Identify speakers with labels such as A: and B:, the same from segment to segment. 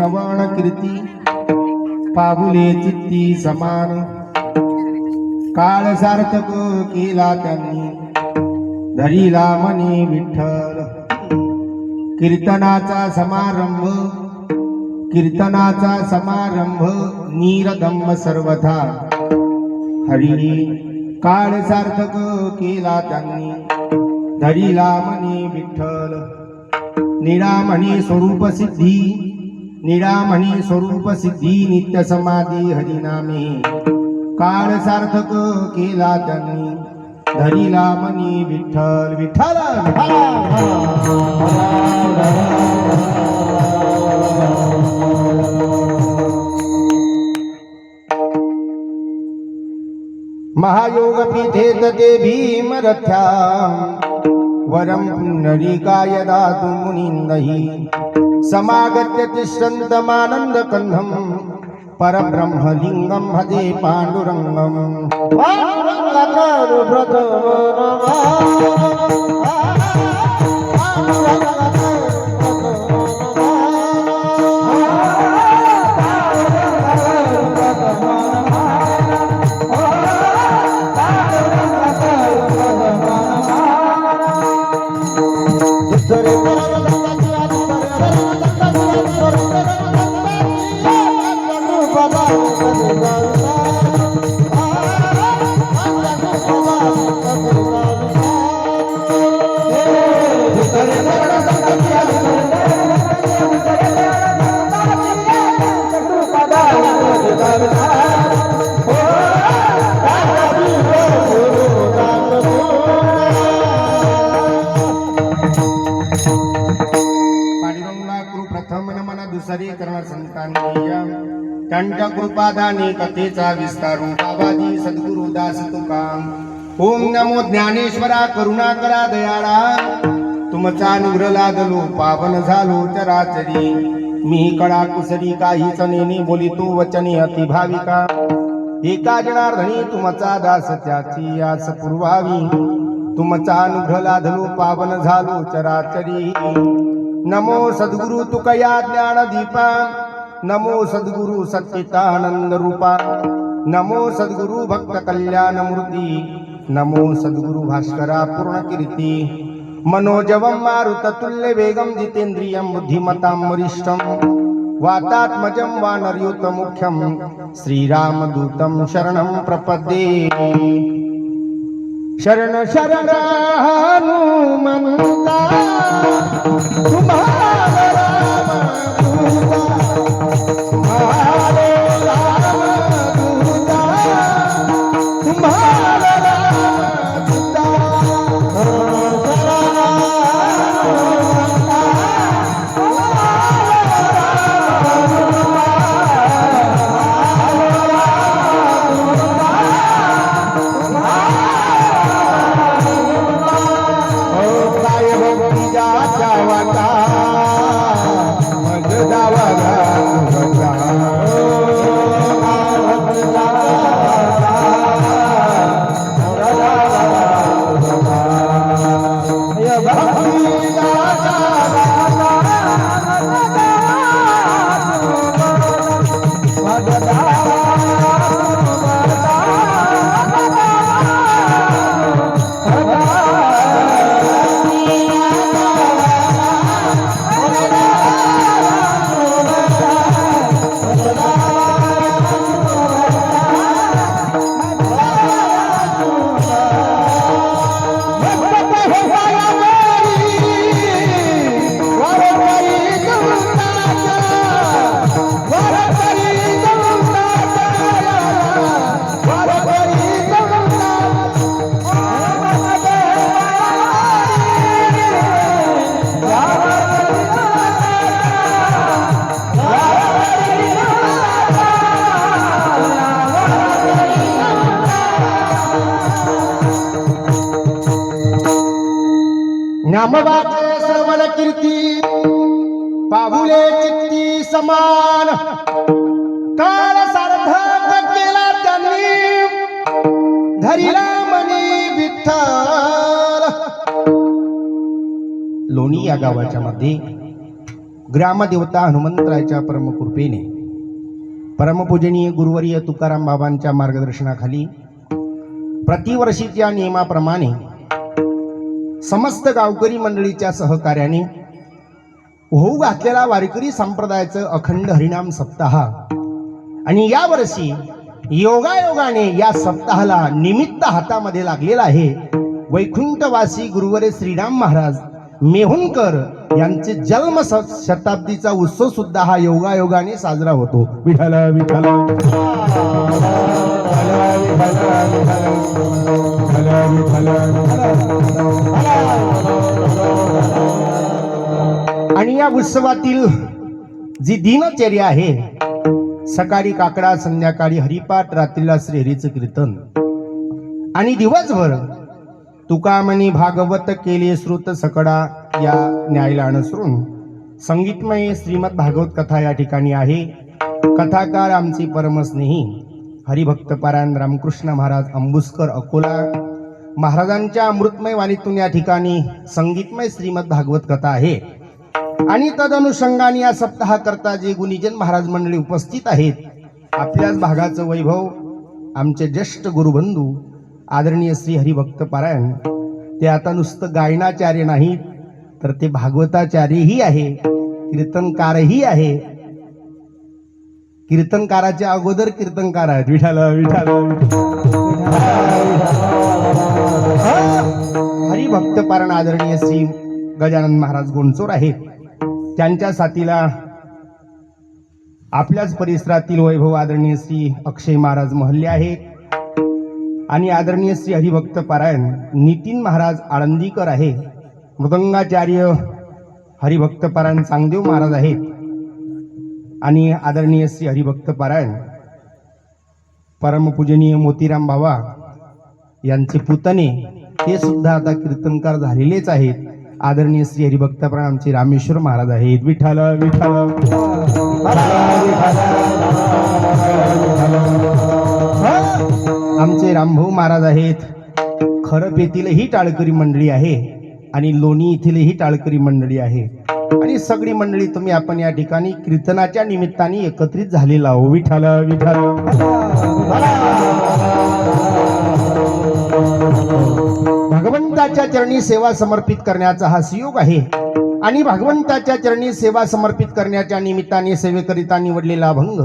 A: श्रवण कीर्ती पाहुले चित्ती समान काळ सार्थक केला त्यांनी धरिला मनी विठ्ठल कीर्तनाचा समारंभ नीरदम्म सर्वथा हरी काळ सार्थक केला त्यांनी धरिला मनी विठ्ठल निरामणी स्वरूप सिद्धी नित्य समाधी हरिनामे काळ सार्थक केला त्यांनी धरिला मनी विठ्ठल विठ्ठल महायोग पीठेत ते भीमरथ्या वरम पुंडरीकाय दातु मुनींदहि समागत्य तिष्ठन्तमानंद कंधम परब्रह्मलिंगम भजे पांडुरंगम दुसरी करणार संतांनी त्यांच्या कृपादानी कथेचा विस्तारू बाबाजी सद्गुरु दास तुका ओम नमो ज्ञानेश्वरा करुणा करा दयाळा तुमचा अनुग्रह लादलो पावन झालो चराचरी मी कळा कुसरी काहीच नेने बोलितो वचने अति भाविका एका जनार्दनी तुमचा दास त्याची आस पुरवावी तुमचा अनुग्रह लादलो पावन झालो चराचरी नमो सद्गुरु तुकया ज्ञान दीपा नमो सद्गुरु सच्चिदानंद रूपा नमो सद्गुरु भक्त कल्याण मूर्ती नमो सद्गुरु भास्करा पूर्ण कीर्ती मनोजवम मारुत तुल्य वेगम जितेंद्रियम बुद्धिमतां वरिष्ठम वातात्मजं वानरयुत मुख्यम श्रीरामदूतं शरणं प्रपद्ये शरण शरण हनुमंता तुम्हारा राम दूता तुम्हारे राम दूता तुम्हारा राम दूता नामवाचे श्रवण कीर्ती पाहुले चित्ती समान काळ सार्थक केला त्यांनी धरिला मनी विठ्ठल लोणी या गावाच्या मध्ये ग्रामदेवता हनुमंतरायाच्या परमकृपेने परमपूजनीय गुरुवर्य तुकाराम बाबांच्या मार्गदर्शनाखाली प्रतिवर्षीच्या नियमाप्रमाणे समस्त गावकरी मंडळीच्या सहकार्याने होऊ घातलेला वारकरी संप्रदायाचं अखंड हरिनाम सप्ताह आणि यावर्षी योगायोगाने या सप्ताहाला निमित्त हातामध्ये लागलेला आहे. वैकुंठवासी गुरुवर्य श्रीराम महाराज मेहुणकर यांचे जन्म शताब्दीचा उत्सव सुद्धा हा योगायोगाने साजरा होतो. विठ्ठल विठ्ठल आणि या उत्सवातील जी दिनचर्या आहे, सकाळी काकडा, संध्याकाळी हरिपाठ, रात्रीला श्रीहरीचं कीर्तन आणि दिवसभर तुकामणी भागवत केले श्रुत सकडा या न्यायाला अनुसरून संगीतमय श्रीमद भागवत कथा या ठिकाणी आहे. कथाकार आमचे परमस्नेही हरिभक्त पारायण रामकृष्ण महाराज अंबुसकर अकोला महाराजांच्या अमृतमय वाणीतून या ठिकाणी संगीतमय श्रीमद भागवत कथा आहे. आणि तदनुषंगाने या सप्ताह करता जे गुणीजन महाराज मंडळी उपस्थित आहेत, आपल्याच भागाचं वैभव आमचे ज्येष्ठ गुरुबंधू आदरणीय श्री हरिभक्त पारायण, ते आता नुसतं गायनाचार्य नाहीत तर ते भागवताचार्यही आहे, कीर्तनकारही आहे. कीर्तनकाराच्या अगोदर कीर्तनकार आहेत. विठ्ठल विठ्ठल हरिभक्त पारायण आदरणीय श्री गजानन महाराज गोंडचोर आहेत. त्यांच्या साथीला आपल्याच परिसरातील वैभव आदरणीय श्री अक्षय महाराज महल्ले आहेत आणि आदरणीय श्री हरिभक्त पारायण नितीन महाराज आळंदीकर आहे. मृदंगाचार्य हरिभक्त पारायण चांगदेव महाराज आहेत आणि आदरणीय श्री हरिभक्त पारायण परमपूजनीय मोतीराम बाबा यांचे पुतणे ते सुद्धा आता कीर्तनकार झालेलेच आहेत. आदरणीय श्री हरिभक्त पारायण आमचे रामेश्वर महाराज आहेत. विठ्ठल विठ्ठल आमचे रामभाऊ महाराज आहेत. खरप येथीलही टाळकरी मंडळी आहे आणि लोणी येथीलही टाळकरी मंडळी आहे आणि सगळी मंडळी तुम्ही आपण या ठिकाणी कीर्तनाच्या निमित्ताने एकत्रित झालेला आहो. विठ्ठल विठ्ठल भगवंताच्या चरणी सेवा समर्पित करण्याचा हा सुयोग आहे आणि भगवंताच्या चरणी सेवा समर्पित करण्याच्या निमित्ताने सेवेकरिता निवडलेला अभंग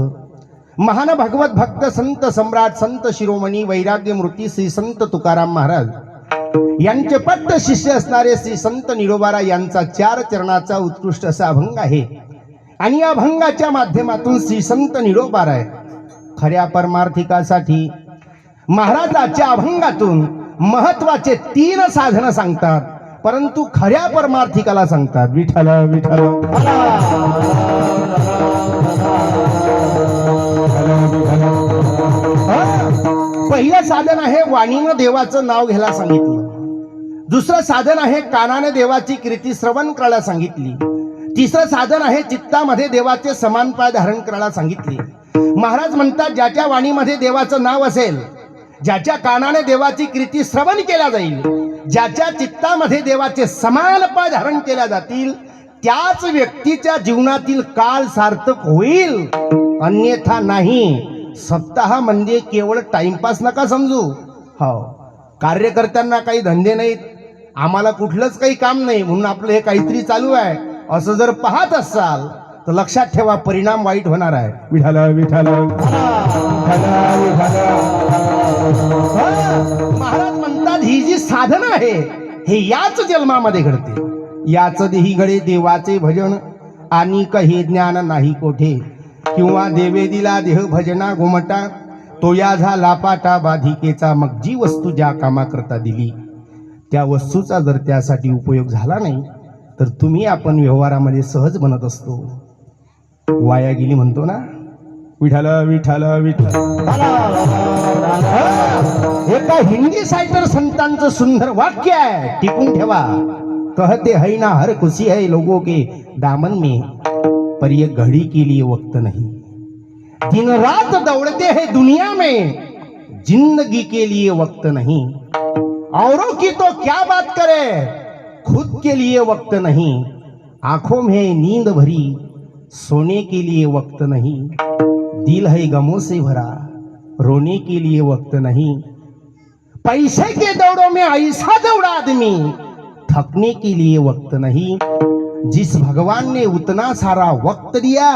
A: महान भगवत भक्त संत सम्राट संत शिरोमणी वैराग्य मूर्ती श्री संत तुकाराम महाराज यांचे पट्ट शिष्य असणारे श्री संत निरोबारा यांचा 4 चरणाचा उत्कृष्ट असा अभंग आहे. आणि या अभंगाच्या माध्यमातून श्री संत निरोबारा खऱ्या परमार्थिकासाठी महाराजाच्या अभंगातून महत्वाचे 3 साधन सांगतात, परंतु खऱ्या परमार्थिकाला सांगतात. विठ्ठल विठ्ठल पहिलं साधन आहे वाणीनं देवाचं नाव घ्यायला सांगितलं. दुसरं साधन आहे कानाने देवाची कीर्ती श्रवण करायला सांगितली. तिसरं साधन आहे चित्तामध्ये देवाचे समानपाय धारण करायला सांगितले. महाराज म्हणतात, ज्याच्या वाणीमध्ये देवाचं नाव असेल, ज्याच्या कानाने देवाची कीर्ती श्रवण केल्या जाईल, ज्याच्या चित्तामध्ये देवाचे समानपाय धारण केल्या जातील, त्याच व्यक्तीच्या जीवनातील काळ सार्थक होईल, अन्यथा नाही. सप्ताह म्हणजे केवळ टाइमपास नका समजू. हो, कार्यकर्त्यांना काही धंदे नाहीत, आम्हाला कुठलंच काही काम नाही म्हणून आपलं हे काहीतरी चालू आहे असं जर पाहत असाल तर लक्षात ठेवा, परिणाम वाईट होणार आहे. विठ्ठल विठ्ठल महाराज म्हणतात, ही जी साधन आहे हे याच जन्मामध्ये घडते. याच देही घडे देवाचे भजन आणि काही ज्ञान नाही कोठे, किंवा देवे दिला देह भजना घुमटा, तो या झाला पाटा बाधिकेचा. मग जी वस्तू ज्या कामा करता दिली त्या वस्तूचा जर त्यासाठी उपयोग झाला नाही तर तुम्ही आपण व्यवहारामध्ये सहज बनत असतो, वाया गेली म्हणतो ना. विठ्ठल विठ्ठल विठ्ठल एका हिंदी साहित्य संतांचं सुंदर वाक्य आहे, टिपून ठेवा. कहते है ना हर खुशी है लोगों के दामन में, पर ये घड़ी के लिए वक्त नहीं. दिन रात दौड़ते हैं दुनिया में, जिंदगी के लिए वक्त नहीं. औरों की तो क्या बात करे, खुद के लिए वक्त नहीं. आंखों में नींद भरी सोने के लिए वक्त नहीं, दिल है गमों से भरा, रोने के लिए वक्त नहीं। पैसे के दौड़ों में ऐसा दौड़ा आदमी, थकने के लिए वक्त नहीं। जिस भगवान ने उतना सारा वक्त दिया,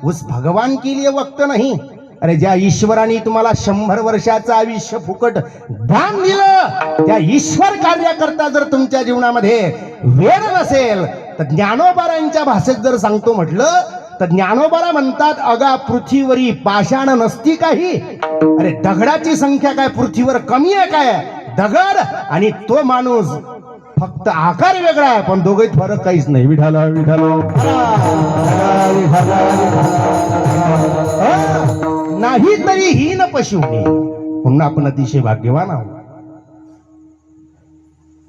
A: उस भगवान के लिए वक्त नहीं। अरे ज्या ईश्वराने तुम्हाला 100 वर्षाचं आयुष्य फुकट दान दिलं, त्या ईश्वर कार्याकरता जर तुमच्या जीवनामध्ये वेळ नसेल, तर ज्ञानोबारांच्या भाषेत जर सांगतो म्हटलं तर ज्ञानोबारा म्हणतात, अगा पृथ्वीवरी पाषाण नसती काही। अरे दगडाची संख्या काय पृथ्वीवर कमी आहे काय? दगड आणि तो माणूस फक्त आकार वेगळा आहे, पण दोघेच फरक काहीच नाही। विठाला विठाला नाही तरी हीन पशुने, म्हणून आपण अतिशय भाग्यवान आहोत।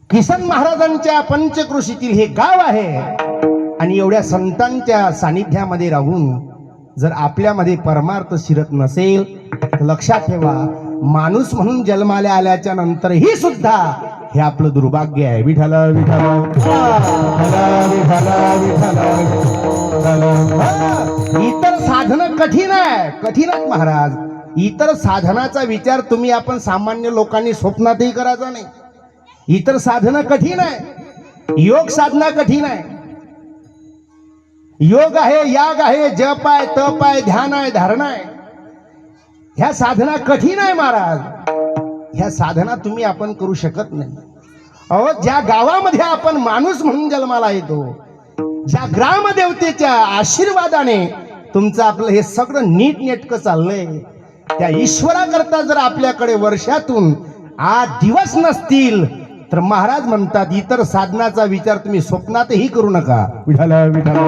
A: किसन महाराजांच्या पंचक्रोशीतील हे गाव आहे, आणि एवढ्या संतांच्या सानिध्यामध्ये राहून जर आपल्यामध्ये परमार्थ शिरत नसेल तर लक्षात ठेवा, माणूस म्हणून जन्माला आल्याच्या नंतरही सुद्धा हे आपलं दुर्भाग्य आहे। विठाला विठाला इतर साधन कठीण आहे, कठीण आहेत महाराज। इतर साधनाचा विचार तुम्ही आपण सामान्य लोकांनी स्वप्नातही करायचा नाही। इतर साधना कठीण आहे, योग साधना कठीण आहे। योग आहे, याग आहे, जप आहे, तप आहे, ध्यान आहे, धारणा आहे, ह्या साधना कठीण आहे महाराज। ह्या साधना तुम्ही आपण करू शकत नाही। अहो, ज्या गावामध्ये आपण माणूस म्हणून जन्माला येतो, ज्या ग्रामदेवतेच्या आशीर्वादाने तुमचं आपलं हे सगळं नीटनेटकं चाललंय, त्या ईश्वराकरता जर आपल्याकडे वर्षातून 8 दिवस नसतील तर महाराज म्हणतात, इतर साधनाचा विचार तुम्ही स्वप्नातही करू नका। विठाला विठाला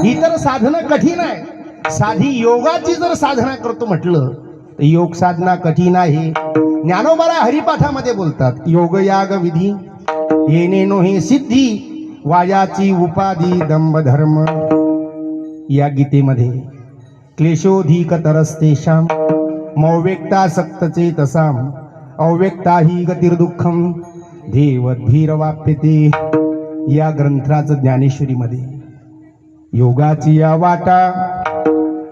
A: इतर साधना कठीण आहे। साधी योगाची जर साधना करतो म्हटलं तर योग साधना कठीण आहे। ज्ञानोबारा हरिपाठामध्ये बोलतात, योग याग विधी येणे नोहे सिद्धी, वायाची उपाधी दंभ धर्म। या गीतेमध्ये क्लेशोधिकतरस्तेषां मौव्यक्ता सक्तचेतसाम अव्यक्ता ही गतिर्दुःखम देवद्भीरवाप्यते। या ग्रंथाचं ज्ञानेश्वरीमध्ये योगाची या वाटा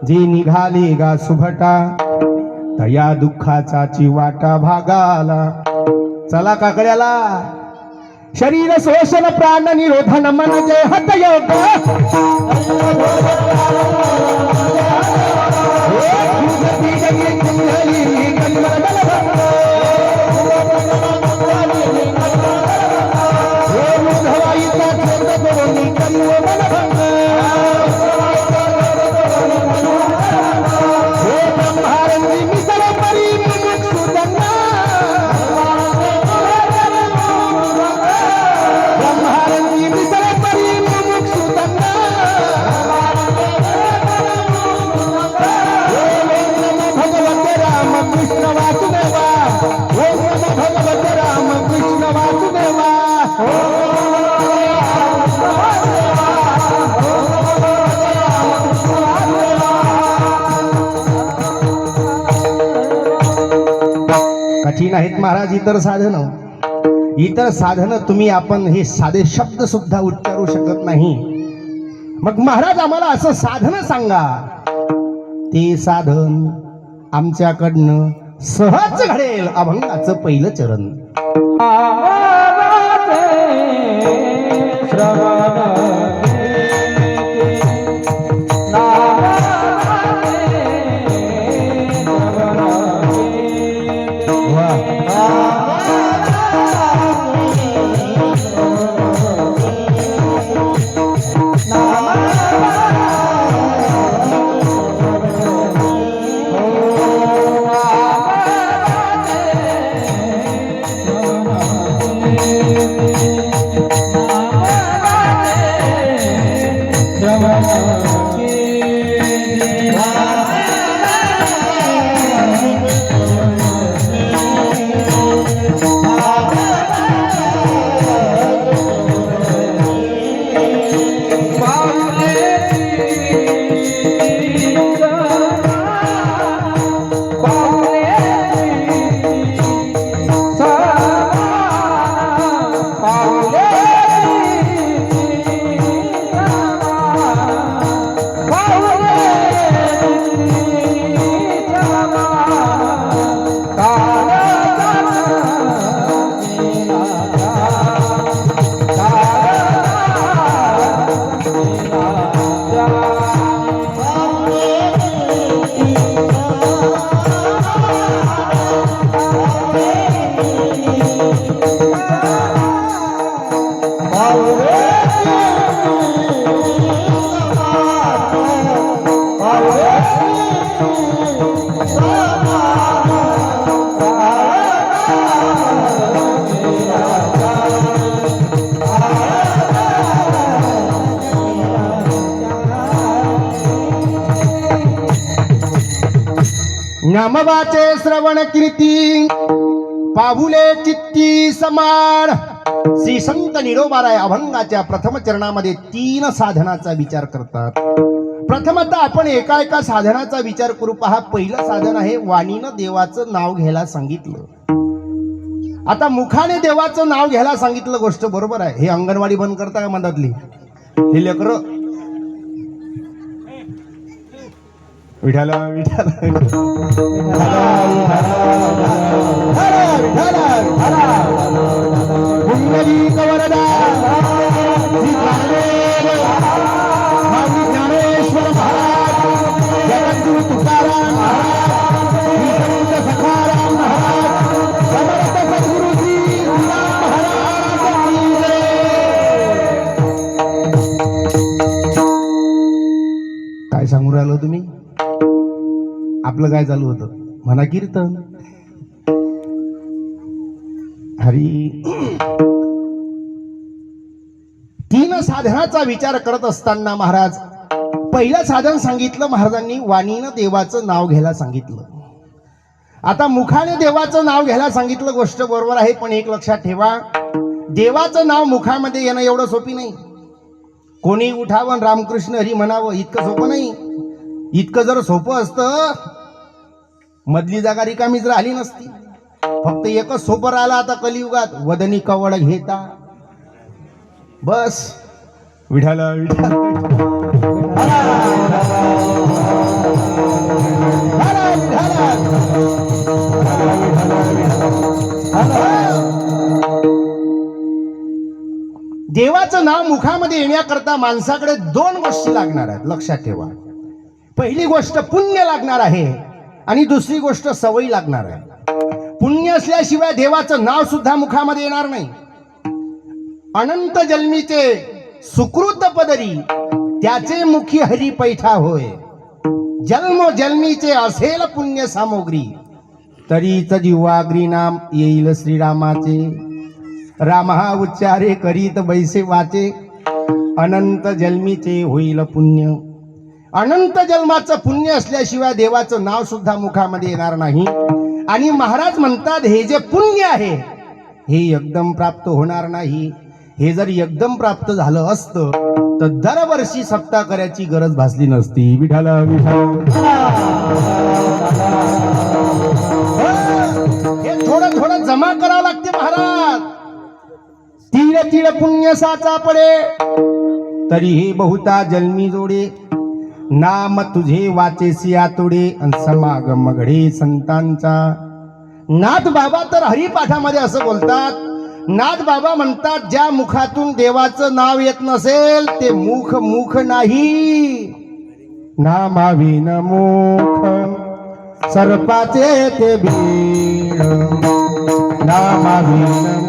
A: जे निघाले गा सुभटा, तया दुःखाचा चिवाटा भागाला। चला काकड्याला, शरीर शोषण प्राण निरोधन मन जय हत योग। कठीण आहेत महाराज इतर साधन। इतर साधन तुम्ही आपण हे साधे शब्द सुद्धा उच्चारू शकत नाही। मग महाराज आम्हाला असं साधन सांगा, ते साधन आमच्याकडनं सहज घडेल। अभंगाचं पहिलं चरण नामवाचे श्रवण कीर्ती पाहुले चित्ती समान. श्री संत निरोबाराय अभंगाच्या प्रथम चरणामध्ये 3 साधनाचा विचार करतात. प्रथमतः आपण एका साधनाचा विचार करू. पहा, पहिलं साधन आहे वाणीनं देवाचं नाव घ्यायला सांगितलं. आता मुखाने देवाचं नाव घ्यायला सांगितलं, गोष्ट बरोबर आहे. हे अंगणवाडी बंद करता का मधातली? हे लेकर विठाला विठाला ज्ञानेश्वर महाराज, जगद्गुरु तुकाराम महाराज, सखाराम महाराज, समर्थ सद्गुरुजी महाराज की जय. काय सांगू राहिलो तुम्ही? आपलं काय चालू होतं? म्हणा कीर्तन. हरी 3 साधनाचा विचार करत असताना महाराज पहिलं साधन सांगितलं. महाराजांनी वाणीनं देवाचं नाव घ्यायला सांगितलं. आता मुखाने देवाचं नाव घ्यायला सांगितलं, गोष्ट बरोबर आहे. पण एक लक्षात ठेवा, देवाचं नाव मुखामध्ये येणं एवढं सोपी नाही. कोणी उठावं रामकृष्ण हरी म्हणावं इतकं सोपं नाही. इतकं जर सोपं असतं मधली जागा रिकामीच राहिली नसती. फक्त एकच सोपं राहिलं आता कलियुगात, वदनी कवळ घेता. बस विठाला विठाला देवाचं नाव मुखामध्ये येण्याकरता माणसाकडे 2 गोष्टी लागणार आहेत, लक्षात ठेवा. पहिली गोष्ट पुण्य लागणार आहे आणि दुसरी गोष्ट सवयी लागणार आहे. पुण्य असल्याशिवाय देवाचं नाव सुद्धा मुखामध्ये येणार नाही. अनंत जन्मीचे सुकृत पदरी त्याचे मुखी हरी पैठा होय. जन्मोजन्मीचे असेल पुण्य सामग्री तरीच जीवाग्री नाम येईल श्रीरामाचे. रामा उच्चारे करीत बैसे वाचे अनंत जन्मीचे होईल पुण्य. अनंत जन्माचं पुण्य असल्याशिवाय देवाचं नाव सुद्धा मुखामध्ये येणार नाही. आणि महाराज म्हणतात हे जे पुण्य आहे हे एकदम प्राप्त होणार नाही. हे जर एकदम प्राप्त झालं असतं तर दरवर्षी सप्ताह करायची गरज भासली नसती. विठाला विठाला हे थोडं थोडं जमा करावं लागते महाराज. तीळ तीळ पुण्य साचा पडे तरी हे बहुता जन्मी जोडे. नाम तुझे वाचेसी आतोडे अन समागम घडे संतांचा. नाथ बाबा तर हरिपाठामध्ये असं बोलतात. नाथ बाबा म्हणतात ज्या मुखातून देवाचं नाव येत नसेल ते मुख मुख नाही. नामाविन मुख सर्पाचे ते बीळ. नामाविन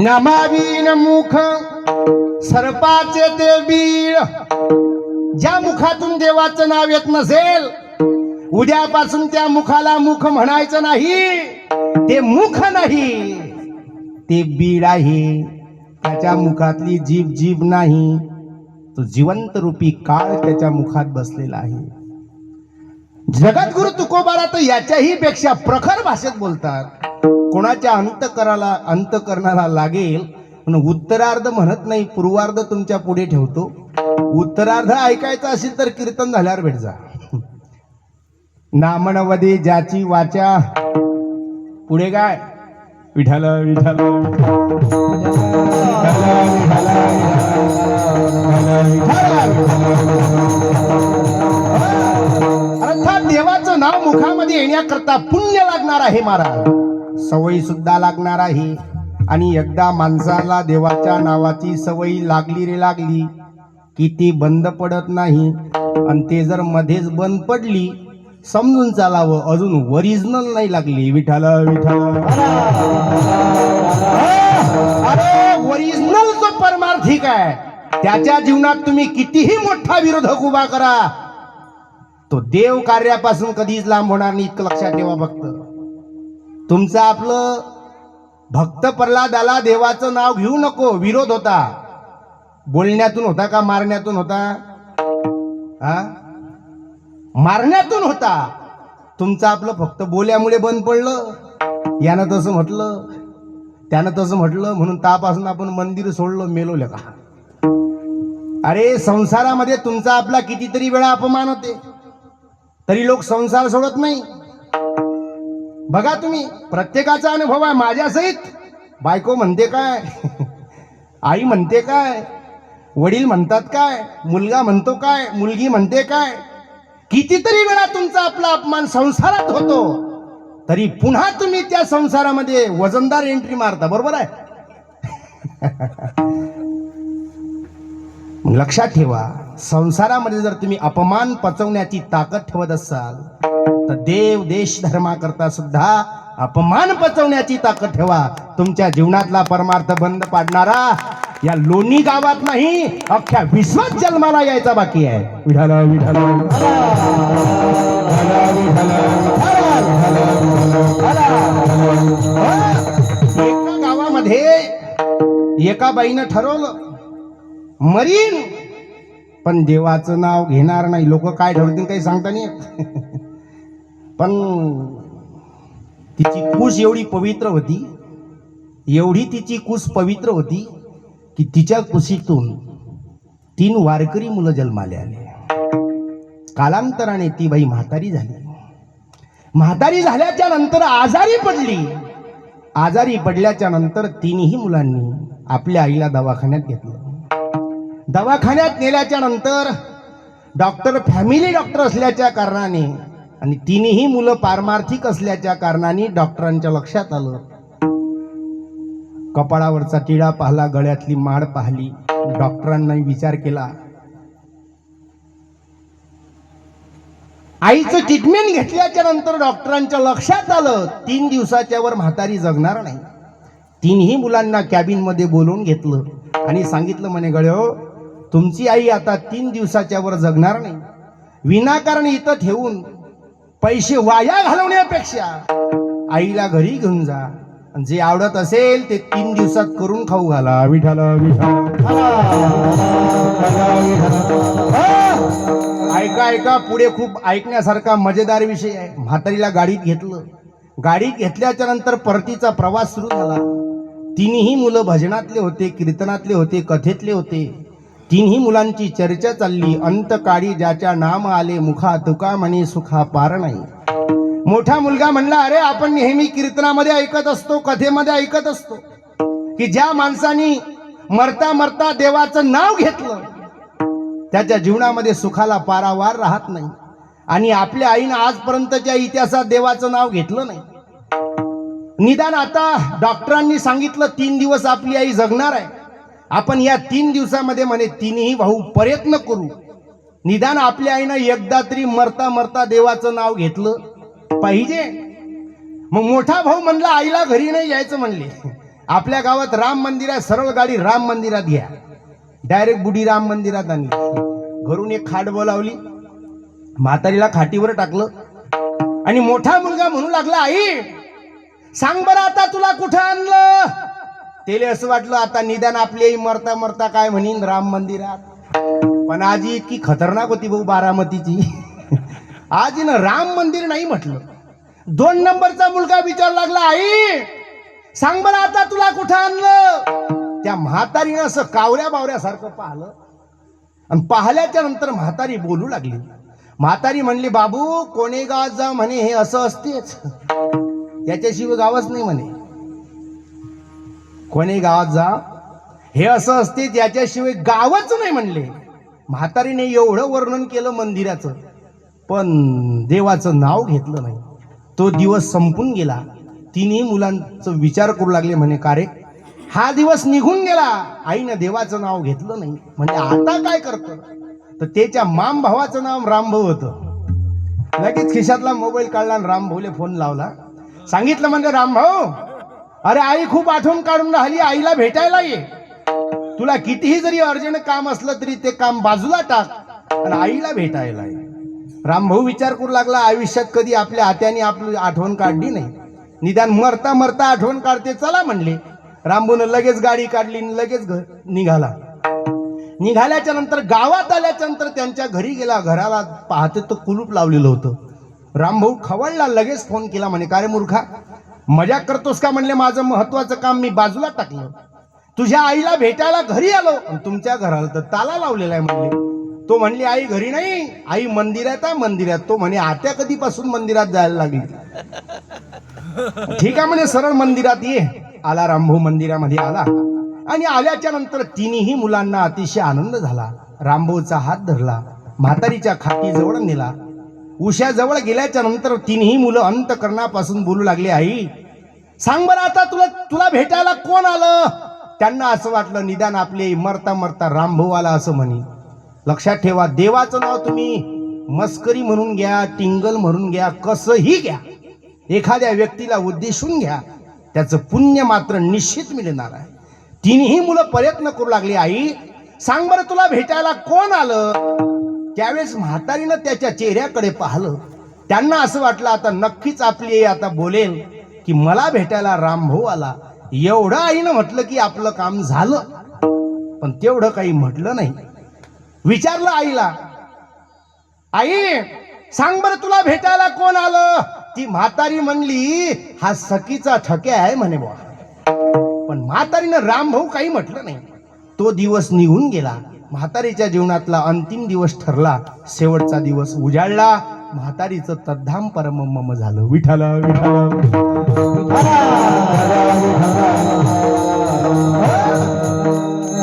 A: नामाविन मुख सर्पाचे ते बीळ. ज्या मुखातून देवाचं नाव येत नसेल, उद्यापासून त्या मुखाला मुख म्हणायचं नाही. ते मुख नाही, ते बीड आहे. त्याच्या मुखातली जीभ जीभ नाही, तो जिवंत रूपी काळ त्याच्या मुखात बसलेला आहे. जगद्गुरु तुकोबारा तर याच्याही पेक्षा प्रखर भाषेत बोलतात. कोणाच्या अंतकरणाला लागेल पण उत्तरार्ध म्हणत नाही, पूर्वार्ध तुमच्या पुढे ठेवतो. उत्तरार्ध ऐकायचं असेल तर कीर्तन झाल्यावर भेट जा. नामनवदे ज्याची वाचा, पुढे काय विठाल विठाल अर्थात देवाचं नाव मुखामध्ये येण्याकरता पुण्य लागणार आहे महाराज, सवयी सुद्धा लागणार आहे. आणि एकदा माणसाला देवाच्या नावाची सवय लागली रे लागली की ती बंद पडत नाही. आणि ते जर मध्येच बंद पडली, समजून चालावं अजून ओरिजिनल नाही लागली. विठाल विठाल. अरे ओरिजिनल जो परमार्थिक आहे त्याच्या जीवनात तुम्ही कितीही मोठा विरोधक उभा करा, तो देव कार्यापासून कधीच लांब होणार नाही. इतकं लक्षात ठेवा. भक्त तुमचं आपलं भक्त प्रल्हादाला देवाचं नाव घेऊ नको विरोध होता. बोलण्यातून होता का मारण्यातून होता? मारण्यातून होता. तुमचं आपलं फक्त बोल्यामुळे बंद पडलं. यानं तसं म्हटलं, त्यानं तसं म्हटलं म्हणून त्यापासून आपण मंदिर सोडलं, मेलो का? अरे संसारामध्ये तुमचा आपला कितीतरी वेळा अपमान होते, तरी लोक संसार सोडत नाही. बघा तुम्ही, प्रत्येकाचा अनुभव आहे. माझ्या सहित बायको म्हणते काय, आई म्हणते काय, वडील म्हणतात काय, मुलगा म्हणतो काय, मुलगी म्हणते काय. कितीतरी वेळा तुमचा आपला अपमान संसारात होतो, तरी पुन्हा तुम्ही त्या संसारामध्ये वजनदार एंट्री मारता. बरोबर आहे? लक्षात ठेवा, संसारामध्ये जर तुम्ही अपमान पचवण्याची ताकद ठेवत असाल तर देव देश धर्माकरता सुद्धा अपमान पचवण्याची ताकद ठेवा. तुमच्या जीवनातला परमार्थ बंद पाडणारा या लोणी गावात नाही, अख्ख्या विश्वात जन्माला यायचा बाकी आहे. विठाल विठाल. एका गावामध्ये एका बाईनं ठरवलं मरीन पण देवाचं नाव घेणार नाही. लोक काय ठरवतील काही सांगता नाही. पण तिची कुस एवढी पवित्र होती, एवढी तिची कुस पवित्र होती की तिच्या कुशीतून 3 वारकरी मुलं जन्माले आले. कालांतराने ती बाई म्हातारी झाली. म्हातारी झाल्याच्या नंतर आजारी पडली. आजारी पडल्याच्या नंतर 3ही मुलांनी आपल्या आईला दवाखान्यात घेतलं. दवाखान्यात नेल्याच्या नंतर डॉक्टर फॅमिली डॉक्टर असल्याच्या कारणाने आणि 3ही मुलं पारमार्थिक असल्याच्या कारणाने डॉक्टरांच्या लक्षात आलं. कपाळावरचा टिळा पाहिला, गळ्यातली माळ पाहिली. डॉक्टरांनी विचार केला, आईचं ट्रीटमेंट घेतल्याच्या नंतर डॉक्टरांच्या लक्षात आलं 3 दिवसाच्या वर म्हातारी जगणार नाही. 3ही मुलांना कॅबिन मध्ये बोलवून घेतलं आणि सांगितलं, म्हणे गळ्यो, तुमची आई आता 3 दिवसाच्या वर जगणार नाही. विनाकारण इथं ठेवून पैसे वाया घालवण्यापेक्षा आईला घरी घेऊन जा, जे आवडत असेल ते 3 दिवसात करून खाऊ घाला. विठाल विठाल. ऐका ऐका, पुढे खूप ऐकण्यासारखा मजेदार विषय आहे. म्हातारीला गाडीत घेतलं. गाडीत घेतल्याच्या नंतर परतीचा प्रवास सुरू झाला. 3ही मुलं भजनातले होते, कीर्तनातले होते, कथेतले होते. 3ही मुलांची चर्चा चालली. अंतकाळी ज्याच्या नाम आले मुखा, तुका म्हणे सुखा पार नाही. मोठा मुलगा म्हणला, अरे आपण नेहमी कीर्तनामध्ये ऐकत असतो, कथेमध्ये ऐकत असतो की ज्या माणसाने मरता मरता देवाचं नाव घेतलं त्याच्या जीवनामध्ये सुखाला पारावार राहत नाही. आणि आपल्या आईनं आजपर्यंतच्या इतिहासात देवाचं नाव घेतलं नाही. निदान आता डॉक्टरांनी सांगितलं 3 दिवस आपली आई जगणार आहे. आपण या 3 दिवसामध्ये म्हणे 3ही भाऊ प्रयत्न करू, निदान आपल्या आईनं एकदा तरी मरता मरता देवाचं नाव घेतलं पाहिजे. मग मोठा भाऊ म्हणला, आईला घरी नाही यायचं म्हणले. आपल्या गावात राम मंदिर आहे, सरळ गाडी राम मंदिरात घ्या. डायरेक्ट बुडी राम मंदिरात आणली. घरून एक खाट बोलावली, म्हातारीला खाटीवर टाकलं आणि मोठा मुलगा म्हणू लागला, आई सांग बरं आता तुला कुठं आणलं. त्याला असं वाटलं आता निदान आपली आई मरता मरता काय म्हणीन राम मंदिरात. पण आजी इतकी खतरनाक होती भाऊ बारामतीची. आजीनं राम मंदिर नाही म्हटलं. 2 नंबरचा मुलगा विचारू लागला, आई सांग बरं आता तुला कुठं आणलं. त्या म्हातारीनं असं कावऱ्या बावऱ्यासारखं पाहिलं आणि पाहिल्याच्या नंतर म्हातारी बोलू लागली. म्हातारी म्हणली, बाबू कोणे गावात जा म्हणे हे असं असतेच, याच्याशिवाय गावच नाही म्हणे. कोणे गावात जा हे असं असते याच्याशिवाय गावच नाही म्हणले. म्हातारीने एवढं वर्णन केलं मंदिराचं, पण देवाचं नाव घेतलं नाही. तो दिवस संपून गेला. तिन्ही मुलांचं विचार करू लागले, म्हणे का रे हा दिवस निघून गेला, आईनं देवाचं नाव घेतलं नाही, म्हणजे आता काय करतो. तर त्याच्या माम भावाचं नाव रामभाऊ होतं. लगेच खिशातला मोबाईल काढला आणि रामभाऊले फोन लावला. सांगितलं म्हणजे, रामभाऊ अरे आई खूप आठवण काढून राहिली, आईला भेटायला ये. तुला कितीही जरी अर्जंट काम असलं तरी ते काम बाजूला टाक आणि आईला भेटायला ये. रामभाऊ विचार करू लागला, आयुष्यात कधी आपल्या आत्याने आपली आठवण काढली नाही, निदान मरता मरता आठवण काढते, चला म्हणले. रामभाऊनं लगेच गाडी काढली, लगेच निघाला. निघाल्याच्या नंतर गावात आल्याच्या नंतर त्यांच्या घरी गेला. घराला पाहते तर कुलूप लावलेलं होतं. रामभाऊ खवळला, लगेच फोन केला. म्हणे का रे मूर्खा मजाक करतोस का. म्हणले माझं महत्वाचं काम मी बाजूला टाकलं, तुझ्या आईला भेटायला घरी आलो आणि तुमच्या घराला तर ताला लावलेला आहे म्हणले. तो म्हणली आई घरी नाही, आई मंदिरात आहे मंदिरात. तो म्हणे आत्या कधीपासून मंदिरात जायला लागली. ठीक आहे म्हणे सरळ मंदिरात ये. आला रामभाऊ मंदिरामध्ये आला आणि आल्याच्या नंतर तिन्ही मुलांना अतिशय आनंद झाला. रामभाऊचा हात धरला, म्हातारीच्या खाटीजवळ नेला. उशाजवळ गेल्याच्या नंतर तिन्ही मुलं अंतकरणापासून बोलू लागले, आई सांग बरं आता तुला भेटायला कोण आलं. त्यांना असं वाटलं निदान आपले मरता मरता रामभाऊ आला असं म्हणे. लक्षात ठेवा, देवाचं नाव तुम्ही मस्करी म्हणून घ्या, टिंगल म्हणून घ्या, कसंही घ्या, एखाद्या व्यक्तीला उद्देशून घ्या, त्याचं पुण्य मात्र निश्चित मिळणार आहे. तिन्ही मुलं प्रयत्न करू लागली, आई सांग बरं तुला भेटायला कोण आलं. त्यावेळेस म्हातारीनं त्याच्या चेहऱ्याकडे पाहिलं. त्यांना असं वाटलं आता नक्कीच आपली आई आता बोलेल की मला भेटायला रामभाऊ आला. एवढं आईनं म्हटलं की आपलं काम झालं, पण तेवढं काही म्हटलं नाही. विचारलं आईला, आई सांग बरं तुला भेटायला कोण आलं. ती म्हातारी म्हणली हा सखीचा ठक्या आहे म्हणे बुवा. पण म्हातारीनं रामभाऊ काही म्हटलं नाही. तो दिवस निघून गेला. म्हातारीच्या जीवनातला अंतिम दिवस ठरला. शेवटचा दिवस उजाडला. म्हातारीचं तद्धाम परममम झालं. विठाला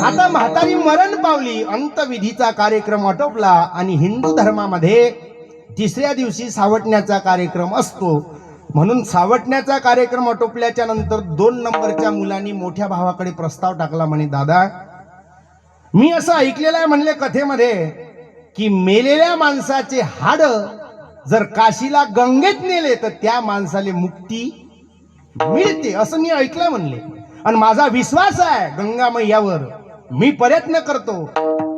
A: आता म्हातारी मरण पावली. अंतविधीचा कार्यक्रम आटोपला आणि हिंदू धर्मामध्ये 3ऱ्या दिवशी सावटण्याचा कार्यक्रम असतो. म्हणून सावटण्याचा कार्यक्रम आटोपल्याच्या नंतर 2 नंबरच्या मुलांनी मोठ्या भावाकडे प्रस्ताव टाकला. म्हणे दादा मी असं ऐकलेलं आहे म्हणले कथेमध्ये की मेलेल्या माणसाचे हाड जर काशीला गंगेत नेले तर त्या माणसाला मुक्ती मिळते असं मी ऐकलं म्हणले. आणि माझा विश्वास आहे गंगा मैयावर. मी प्रयत्न करतो,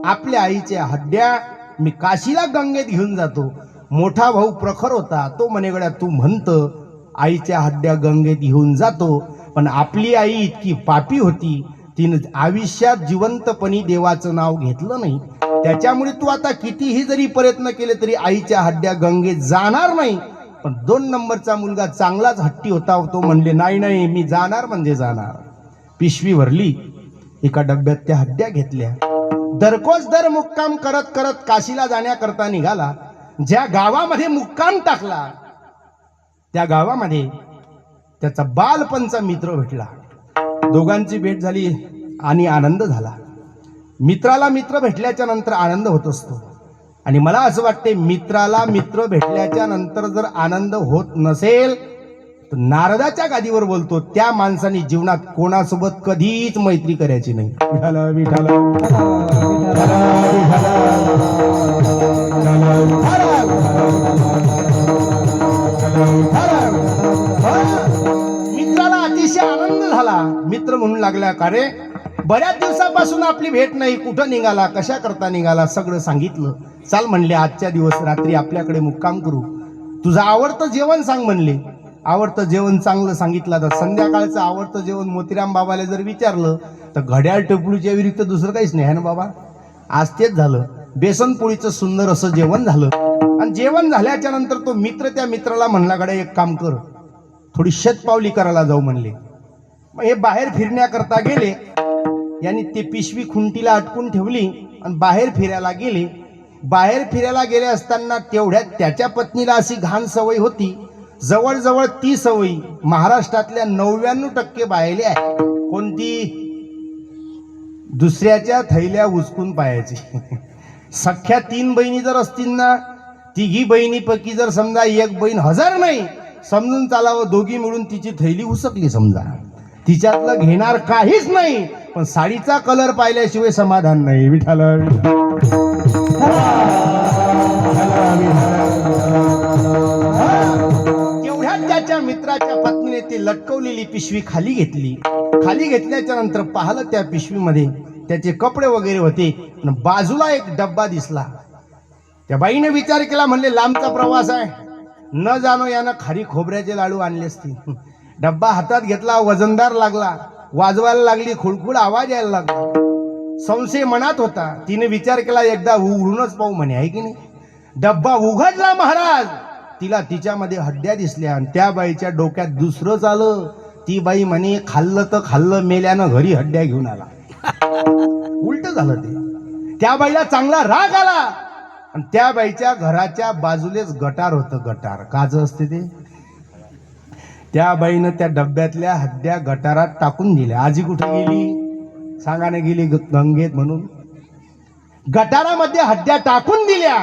A: आपल्या आईच्या हड्ड्या मी काशीला गंगेत घेऊन जातो. मोठा भाऊ प्रखर होता. तो म्हणे गड्या तू म्हणतं आईच्या हड्ड्या गंगेत घेऊन जातो, पण आपली आई इतकी पापी होती, तिनं आयुष्यात जिवंतपणी देवाचं नाव घेतलं नाही. त्याच्यामुळे तू आता कितीही जरी प्रयत्न केले तरी आईच्या हड्ड्या गंगेत जाणार नाही. पण 2 नंबरचा मुलगा चांगलाच हट्टी होता. तो म्हणले नाही नाही मी जाणार म्हणजे जाणार. पिशवी भरली, एका डब्यात त्या हड्ड्या घेतल्या. दरकोज दर मुक्काम करत करत काशीला जाण्याकरता निघाला. ज्या गावामध्ये मुक्काम टाकला त्या गावामध्ये त्याचा बालपणचा मित्र भेटला. दोघांची भेट झाली आणि आनंद झाला. मित्राला मित्र भेटल्याच्या नंतर आनंद होत असतो. आणि मला असं वाटते मित्राला मित्र भेटल्याच्या नंतर जर आनंद होत नसेल तर नारदाच्या गादीवर बोलतो त्या माणसाने जीवनात कोणासोबत कधीच मैत्री करायची नाही. विठाला विठाला मित्राला अतिशय आनंद झाला. मित्र म्हणून लागला का रे बऱ्याच दिवसापासून आपली भेट नाही, कुठं निघाला, कशा करता निघाला, सगळं सांगितलं. चाल म्हणले आजच्या दिवस रात्री आपल्याकडे मुक्काम करू, तुझं आवडतं जेवण सांग म्हणले. आवडतं जेवण चांगलं सांगितलं. तर संध्याकाळचं आवडतं जेवण मोतीराम बाबाला जर विचारलं तर घड्याळ टपलूच्या व्यतिरिक्त दुसरं काहीच नाही आहे ना बाबा. आज तेच झालं, बेसन पोळीचं सुंदर असं जेवण झालं. आणि जेवण झाल्याच्या नंतर तो मित्र त्या मित्राला म्हणला, गड्या एक काम कर, थोडी शतपावली करायला जाऊ म्हणले. मग हे बाहेर फिरण्याकरता गेले. यांनी ते पिशवी खुंटीला अटकून ठेवली आणि बाहेर फिरायला गेले. बाहेर फिरायला गेले असताना तेवढ्यात त्याच्या पत्नीला अशी घाण सवय होती, जवळजवळ ती सवय महाराष्ट्रातल्या 99% बायले आहे. कोणती? दुसऱ्याच्या थैल्या उचकून पायाची. सख्या 3 बहिणी जर असतील ना, तिघी बहिणीपैकी जर समजा एक बहीण हजर नाही, समजून चालावं दोघी मिळून तिची थैली उसकली समजा. तिच्यातलं घेणार काहीच नाही, पण साडीचा कलर पाहिल्याशिवाय समाधान नाही. विठाल तेवढ्यात त्याच्या मित्राच्या पत्नीने ती लटकवलेली पिशवी खाली घेतली. खाली घेतल्याच्या नंतर पाहिलं त्या पिशवीमध्ये त्याचे कपडे वगैरे होते. बाजूला एक डब्बा दिसला. त्या बाईने विचार केला, म्हणले लांबचा प्रवास आहे, न जाणो यानं खारी खोबऱ्याचे लाडू आणले असतील. डब्बा हातात घेतला, वजनदार लागला, वाजवायला लागली, खुळखुळ आवाज यायला लागला. संशय मनात होता. तिने विचार केला, एकदा उघडूनच पाहू म्हणे, आहे की नाही. डब्बा उघडला महाराज. तिला तिच्यामध्ये हड्ड्या दिसल्या आणि त्या बाईच्या डोक्यात दुसरंच आलं. ती बाई म्हणे, खाल्लं तर खाल्लं, मेल्यानं घरी हड्ड्या घेऊन आला. उलट झालं ते. त्या बाईला चांगला राग आला आणि त्या बाईच्या घराच्या बाजूलेच गटार होतं. गटार काच असते ते. त्या बाईनं त्या डब्यातल्या हड्ड्या गटारात टाकून दिल्या. आजी कुठे गेली सांगाने गेली गंगेत म्हणून. गटारामध्ये हड्ड्या टाकून दिल्या.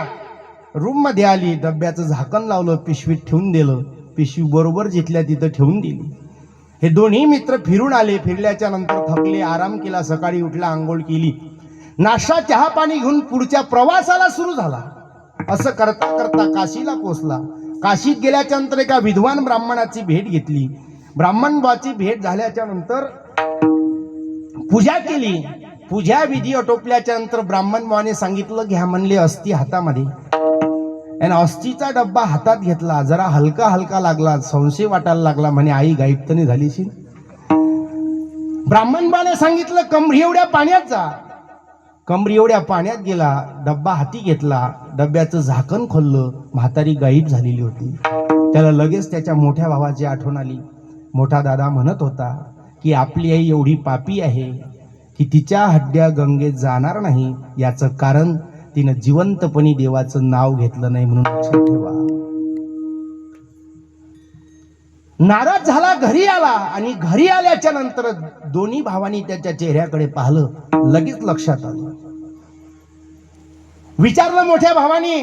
A: रूम मध्ये आली, डब्याचं झाकण लावलं, पिशवीत ठेवून दिलं. पिशवी बरोबर जिथल्या तिथं ठेवून दिली. हे दोन्ही मित्र फिरून आले. फिरल्याच्या नंतर थकले, आराम केला. सकाळी उठला, आंघोळ केली, नाश्ता चहा पाणी घेऊन पुढच्या प्रवासाला सुरू झाला. असं करता करता काशीला पोचला. काशीत गेल्याच्या नंतर एका विद्वान ब्राह्मणाची भेट घेतली. ब्राह्मणाची भेट झाल्याच्या नंतर पूजा केली. पूजा विधी आटोपल्याच्या नंतर ब्राह्मण भावाने सांगितलं, घ्या म्हणले अस्थी हातामध्ये. आणि अस्थीचा डब्बा हातात घेतला. जरा हलका हलका लागला, संशय वाटायला लागला. म्हणे आई गायब तर नाही झालीशी. ब्राह्मण भावाने सांगितलं, कमरी एवढ्या पाण्यात जा. कमरी एवढ्या पाण्यात गेला, डब्बा हाती घेतला, डब्याचं झाकण खोललं. म्हातारी गायब झालेली होती. त्याला लगेच त्याच्या मोठ्या भावाची आठवण आली. मोठा दादा म्हणत होता की आपली आई एवढी पापी आहे की तिच्या हड्ड्या गंगेत जाणार नाही. याचं कारण तिनं जिवंतपणी देवाचं नाव घेतलं नाही, म्हणून लक्षात ठेवा. नाराज झाला, घरी आला. आणि घरी आल्याच्या नंतर दोन्ही भावांनी त्याच्या चेहऱ्याकडे पाहिलं. लगेच लक्षात आलं. विचारलं मोठ्या भावानी,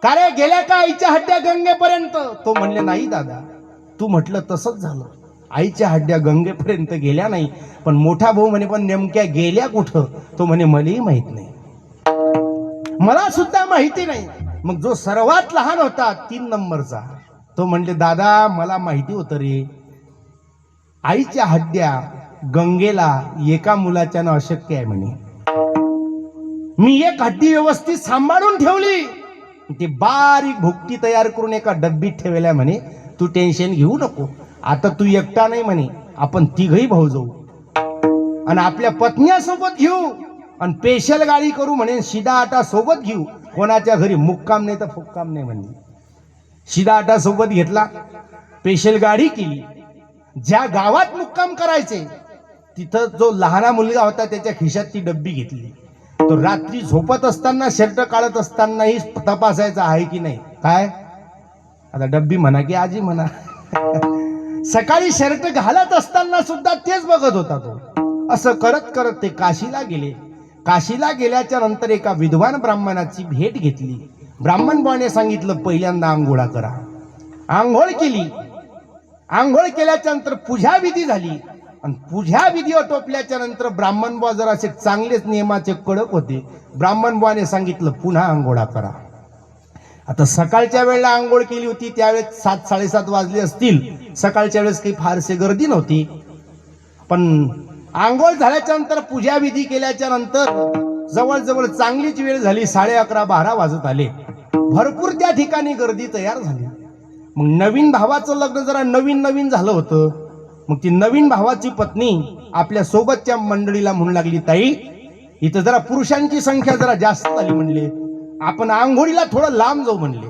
A: का रे गेल्या का आईच्या हड्ड्या गंगेपर्यंत? तो म्हणले, नाही दादा, तू म्हटलं तसंच झालं. आईच्या हड्ड्या गंगेपर्यंत गेल्या नाही. पण मोठा भाऊ म्हणे, पण नेमक्या गेल्या कुठं? तो म्हणे, मलाही माहित नाही, मला सुद्धा माहिती नाही. मग जो सर्वात लहान होता 3 नंबरचा, तो म्हणले, दादा मला माहिती होतं रे, आईच्या हड्ड्या गंगेला एका मुलाच्यानं अशक्य आहे म्हणे. मी एक हड्डी व्यवस्थित सांभाळून ठेवली, ती बारीक भुकटी तयार करून एका डब्बीत ठेवल्या म्हणे. तू टेन्शन घेऊ नको, आता तू एकटा नाही म्हणे, आपण तिघही भाऊ जाऊ आणि आपल्या पत्न्यासोबत घेऊ आणि स्पेशल गाडी करू म्हणे. शिदा आटा सोबत घेऊ, कोणाच्या घरी मुक्काम नाही तर फुक्काम नाही म्हणे. शिदा आटा सोबत घेतला, स्पेशल गाडी केली. ज्या गावात मुक्काम करायचे तिथं जो लहाना मुलगा होता त्याच्या खिशात ती डब्बी घेतली. तो रात्री झोपत असताना शर्ट काढत असतानाही तपासायचा आहे की नाही. काय आता डब्बी म्हणा की आजी म्हणा, सकाळी शर्ट घालत असताना सुद्धा तेच बघत होता तो. असं करत करत ते काशीला गेले. काशीला गेल्याच्या नंतर एका विद्वान ब्राह्मणाची भेट घेतली. ब्राह्मण बुवाने सांगितलं, पहिल्यांदा आंघोळा करा. आंघोळ केली. आंघोळ केल्याच्या नंतर पूजा विधी झाली. आणि पूजा विधी आटोपल्याच्या नंतर ब्राह्मण बुवा जरासे चांगलेच नियमाचे कडक होते. ब्राह्मण बुवाने सांगितलं, पुन्हा आंघोळा करा. आता सकाळच्या वेळेला आंघोळ केली होती, त्यावेळेस 7-7:30 वाजले असतील. सकाळच्या वेळेस काही फारसे गर्दी नव्हती. पण आंघोळ झाल्याच्या नंतर पूजा विधी केल्याच्या नंतर जवळजवळ चांगलीच वेळ झाली, 11:30-12 वाजत आले. भरपूर त्या ठिकाणी गर्दी तयार झाली. मग नवीन भावाचं लग्न जरा नवीन नवीन झालं होतं. मग ती नवीन भावाची पत्नी आपल्या सोबतच्या मंडळीला म्हणू लागली, ताई इथं जरा पुरुषांची संख्या जरा जास्त झाली म्हणले, आपण आंघोळीला थोडं लांब जाऊ म्हणले.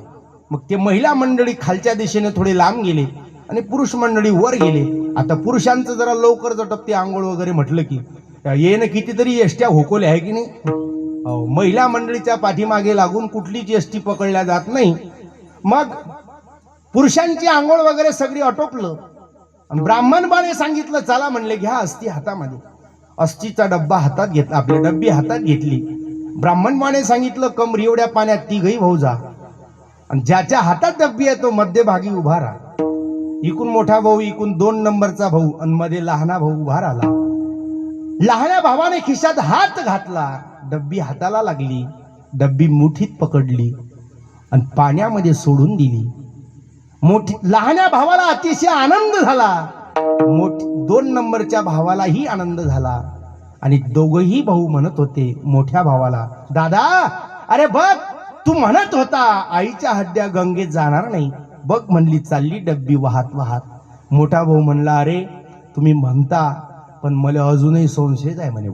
A: मग ते महिला मंडळी खालच्या दिशेने थोडे लांब गेले आणि पुरुष मंडळी वर गेले. आता पुरुषांचं जरा लवकर जटपते आंघोळ वगैरे म्हटलं की येणं कितीतरी एसट्या हुकोल्या आहे की नाही. महिला मंडळीच्या पाठीमागे लागून कुठलीच एसटी पकडल्या जात नाही. मग पुरुषांची आंघोळ वगैरे सगळी आटोपलं. ब्राह्मण बाणे सांगितलं चला म्हणले, घ्या अस्थी हातामध्ये. अस्थीचा डब्बा हातात घेतला, आपली डब्बी हातात घेतली. ब्राह्मण बाणे सांगितलं कमरी एवढ्या पाण्यात तिघही भाऊ जा, आणि ज्याच्या हातात डब्बी आहे तो मध्यभागी उभा राहा. इकून मोठा भाऊ, इकून 2 नंबरचा भाऊ आणि मध्ये लहाना भाऊ उभा राहिला. लहान्या भावाने खिशात हात घातला, डब्बी हाताला लागली, डब्बी मुठीत पकडली आणि पाण्यामध्ये सोडून दिली. लहान्या भावाला अतिशय आनंद झाला, 2 नंबरच्या भावालाही आनंद झाला. आणि दोघही भाऊ म्हणत होते मोठ्या भावाला, दादा अरे बघ तू म्हणत होता आईच्या हड्ड्या गंगेत जाणार नाही, बघ म्हणली चालली डब्बी वाहत वाहत. मोठा भाऊ म्हणला, अरे तुम्ही म्हणता पण मला अजूनही संशय आहे म्हणे.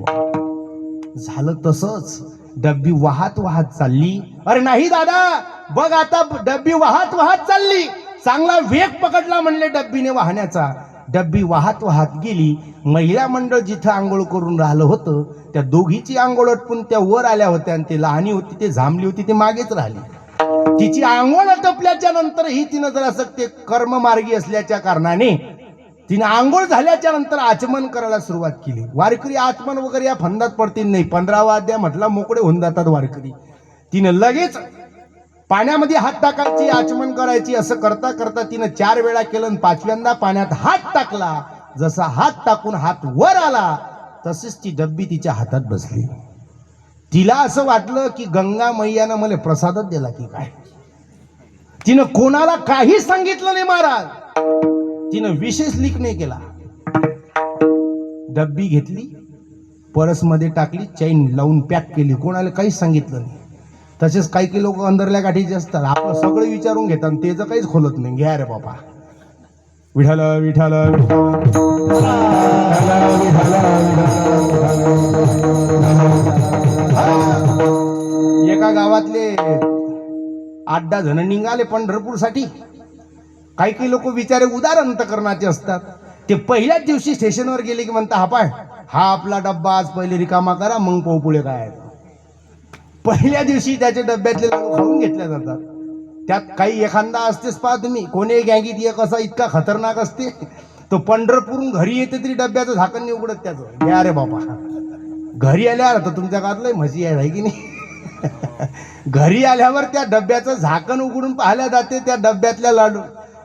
A: झालं तसंच, डब्बी वाहत वाहत चालली. अरे नाही दादा बघ आता डब्बी वाहत वाहत चालली, चांगला वेग पकडला म्हणले डब्बीने वाहण्याचा. डब्बी वाहत वाहत गेली. महिला मंडळ जिथं आंघोळ करून राहिलं होतं त्या दोघीची आंघोळ अटपून त्या वर आल्या होत्या आणि ते लहानी होती ते झांबली होती ते मागेच राहिली. तिची आंघोळ आटपल्याच्या नंतर ही तिनं जरा ते कर्ममार्गी असल्याच्या कारणाने तिने आंघोळ झाल्याच्या नंतर आचमन करायला सुरुवात केली. वारकरी आचमन वगैरे या फंदात पडतील नाही, 15वा अध्याय म्हटला मोकळे होऊन जातात वारकरी. तिने लगेच पाण्यामध्ये हात टाकायची, आचमन करायची. असं करता करता तिनं 4 वेळा केलं आणि 5व्यांदा पाण्यात हात टाकला. जसा हात टाकून हात वर आला तसेच ती डब्बी तिच्या हातात बसली. तिला असं वाटलं की गंगा मैयानं मला प्रसादच दिला की काय. तिनं कोणाला काही सांगितलं नाही महाराज, तिनं विशेष लीक नाही केला. डब्बी घेतली, परसमध्ये टाकली, चैन लावून पॅक केली, कोणाला काहीच सांगितलं नाही. तसेच काही लोक अंदरल्या गाठीचे असतात, आपलं सगळं विचारून घेतात, त्याचं काहीच खोलत नाही. घ्या रे बाबा, विठाल विठाल एका गावातले 8-10 जण निघाले पंढरपूरसाठी. काही लोक विचारे उदार अंतकरणाचे असतात. ते पहिल्याच दिवशी स्टेशनवर गेले की म्हणता, हा पाय हा आपला डब्बा आज पहिले रिकामा करा मग पाहू पुढे काय आहे. पहिल्या दिवशी त्याच्या डब्यातले लाडू खाऊन घेतल्या जातात. त्यात काही एखादा असतेच पहा तुम्ही, कोणी गँगीत एक असा इतका खतरनाक असते, तो पंढरपूरून घरी येते तरी डब्याचं झाकण नाही उघडत त्याचं. या रे बाबा, घरी आल्यावर तर तुमच्या गावातलं म्हशी आहे की नाही. घरी आल्यावर त्या डब्याचं झाकण उघडून पाहिल्या जाते, त्या डब्यातल्या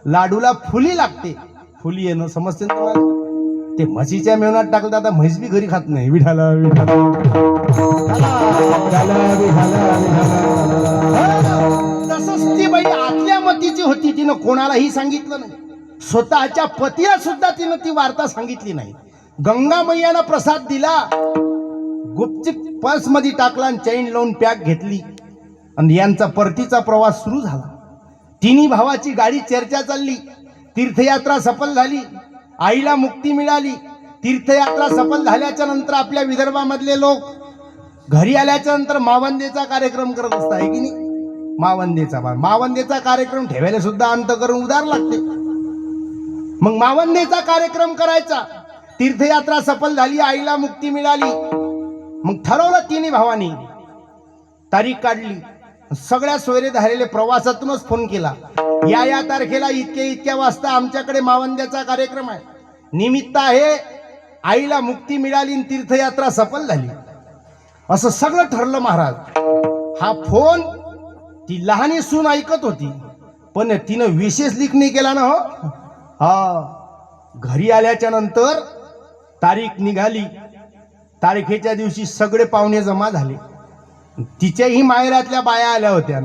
A: लाडूला फुली लागते. फुली येणं समजते तुम्हाला, ते म्हशीच्या मेवनात टाकलं. आता म्हैस बी घरी खात नाही. विठाला तसंच ती बाई आतल्या मतीची होती, तिनं कोणालाही सांगितलं नाही. स्वतःच्या पतीला सुद्धा तिनं ती वार्ता सांगितली नाही. गंगा मैयानं प्रसाद दिला, गुपचूप पर्स मध्ये टाकला आणि चैन लावून पॅक घेतली आणि यांचा परतीचा प्रवास सुरू झाला. तिन्ही भावाची गाडी चर्चा चालली. तीर्थयात्रा सफल झाली, आईला मुक्ती मिळाली. तीर्थयात्रा सफल झाल्याच्या नंतर आपल्या विदर्भामधले लोक घरी आल्याच्या नंतर मावंदेचा कार्यक्रम करत असतात, आहे की नाही. मावंदेचा कार्यक्रम ठेवायला सुद्धा अंतकरण उदार लागते. मग मावंदेचा कार्यक्रम करायचा. तीर्थयात्रा सफल झाली, आईला मुक्ती मिळाली. मग ठरवलं तिन्ही भावानी, तारीख काढली. सगळ्या सोयरे झालेले प्रवासातूनच फोन केला, या तारखेला इतक्या वाजता आमच्याकडे मावंद्याचा कार्यक्रम आहे, निमित्त आहे आईला मुक्ती मिळाली आणि तीर्थयात्रा सफल झाली. असं सगळं ठरलं महाराज. हा फोन ती लहानी सून ऐकत होती, पण तिनं विशेष लीक नाही केला ना. हो हा, घरी आल्याच्या नंतर तारीख निघाली. तारखेच्या दिवशी सगळे पाहुणे जमा झाले. तिच्याही माहेरातल्या बाया आल्या होत्या.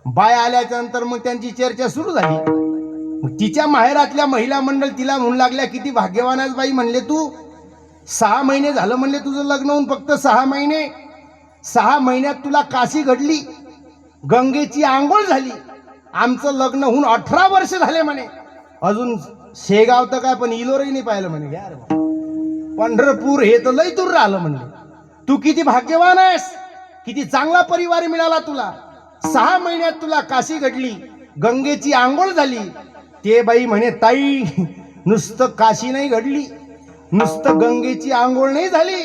A: बाया आल्याच्या नंतर मग त्यांची चर्चा सुरू झाली. मग तिच्या माहेरातल्या महिला मंडळ तिला म्हणू लागल्या, किती भाग्यवान आहेस बाई म्हणले तू, 6 महिने झालं म्हणले तुझं लग्न होऊन, फक्त 6 महिने. 6 महिन्यात तुला काशी घडली, गंगेची आंघोळ झाली. आमचं लग्न होऊन 18 वर्ष झाले म्हणे. अजून शेगाव तर काय, पण इलोरही नाही पाहिलं म्हणे. यार पंढरपूर हे तर लय दूर राहिलं म्हणले. तू किती भाग्यवान आहेस, किती चांगला परिवार मिळाला तुला. 6 महिन्यात तुला काशी घडली, गंगेची आंघोळ झाली. ते बाई म्हणे ताई, नुसतं काशी नाही घडली, नुसतं गंगेची आंघोळ नाही झाली,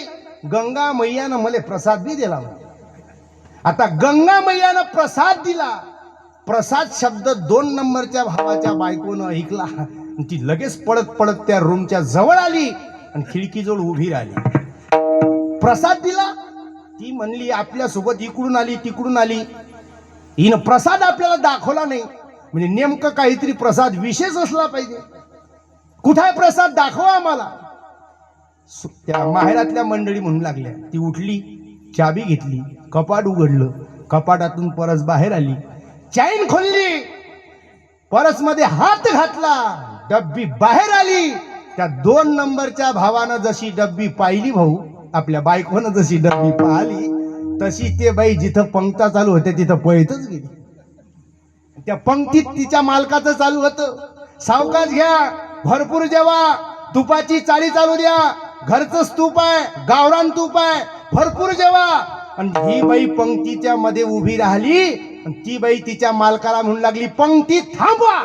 A: गंगा मैयानं मला प्रसाद बी दिला. आता गंगा मैयानं प्रसाद दिला. प्रसाद शब्द 2 नंबरच्या भावाच्या बायकोनं ऐकला. ती लगेच पळत पळत त्या रूमच्या जवळ आली आणि खिडकीजवळ उभी राहिली. प्रसाद दिला. ती म्हणली आपल्यासोबत इकडून आली तिकडून आली, हिनं प्रसाद आपल्याला दाखवला नाही. म्हणजे नेमकं काहीतरी प्रसाद विशेष असला पाहिजे. कुठे प्रसाद दाखवा आम्हाला. त्या माहेरातल्या मंडळी म्हणू लागल्या. ती उठली, चाबी घेतली, कपाट उघडलं, कपाटातून परस बाहेर आली, चैन खोलली, परस मध्ये हात घातला, डब्बी बाहेर आली. त्या 2 नंबरच्या भावानं जशी डब्बी पाहिली, भाऊ आपल्या बायकोनं जशी डब्बी पाहिली, तशी ते बाई जिथं पंक्ता चालू होत्या तिथं पळतच गेली. त्या पंक्तीत तिच्या मालकाचं चालू होतं, सावकाश घ्या, भरपूर जेवा, तुपाची चाळी चालू द्या, घरचं स्तूप आहे, गावरान तूप आहे, भरपूर जेवा. आणि ही बाई पंक्तीच्या मध्ये उभी राहिली आणि ती बाई तिच्या मालकाला म्हणू लागली, पंक्ती थांबवा.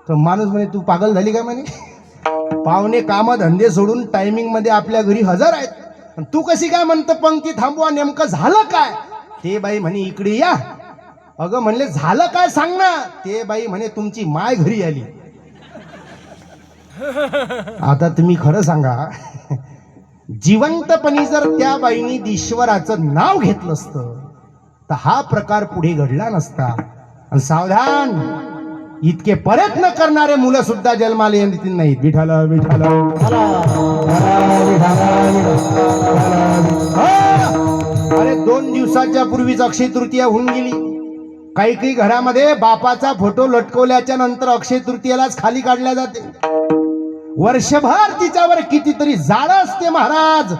A: तर माणूस म्हणे तू पागल झाली का म्हणे. पाहुणे काम धंदे सोडून टायमिंग मध्ये आपल्या घरी हजर आहेत, तू कशी काय म्हणतं पंक्ती थांबवा, नेमकं झालं काय. ते बाई म्हणे इकडे या. अगं म्हणले झालं काय सांग ना. ते बाई म्हणे तुमची माय घरी आली. आता तुम्ही खरं सांगा, जिवंतपणी जर त्या बाईनी ईश्वराचं नाव घेतलं असतं तर हा प्रकार पुढे घडला नसता. आणि सावधान, इतके प्रयत्न करणारे मुलं सुद्धा जन्माला येतील नाहीत. विठाला विठाला. अरे 2 दिवसाच्या पूर्वीच अक्षय तृतीया होऊन गेली. काही घरामध्ये बापाचा फोटो लटकवल्याच्या नंतर अक्षय तृतीयालाच खाली काढल्या जाते. वर्षभर तिच्यावर कितीतरी जाळं असते महाराज.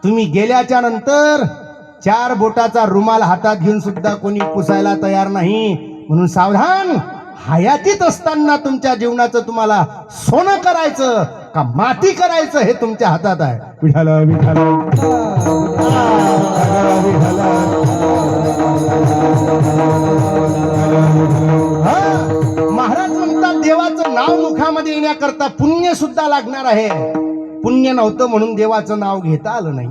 A: तुम्ही गेल्याच्या नंतर 4 बोटाचा रुमाल हातात घेऊन सुद्धा कोणी पुसायला तयार नाही. म्हणून सावधान, हयातीत असताना तुमच्या जीवनाचं तुम्हाला सोनं करायचं का माती करायचं हे तुमच्या हातात आहे. विठाला विठाला. महाराज म्हणतात देवाचं नाव मुखामध्ये येण्याकरता पुण्य सुद्धा लागणार आहे. पुण्य नव्हतं म्हणून देवाचं नाव घेता आलं नाही.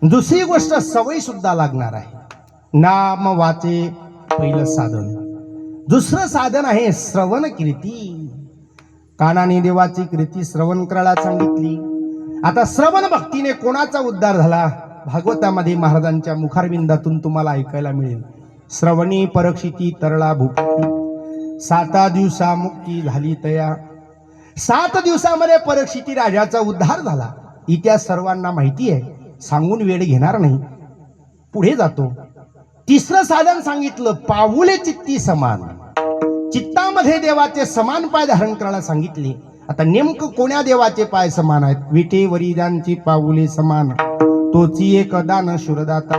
A: दुसरी गोष्ट सवय सुद्धा लागणार आहे. नाम वाचे पहिलं साधन. दुसरं साधन आहे श्रवण कीर्ती. कानाने देवाची कीर्ती श्रवण करायला सांगितली. आता श्रवण भक्तीने कोणाचा उद्धार झाला, भागवतामध्ये महाराजांच्या मुखारविंदातून तुम्हाला ऐकायला मिळेल. श्रवणी परीक्षिती तरळा भूपती, 7 दिवसा मुक्ती झाली तया. 7 दिवसामध्ये परीक्षिती राजाचा उद्धार झाला. इतिहास सर्वांना माहिती आहे, सांगून वेळ घेणार नाही, पुढे जातो. तिसरं साधन सांगितलं, पाऊले चित्ती समान. चित्तामध्ये देवाचे समान पाय धारण करायला सांगितले. आता नेमकं कोण्या देवाचे पाय समान आहेत? विटेवरी ज्यांची पाऊले समान, तोची एक दान शूरदाता.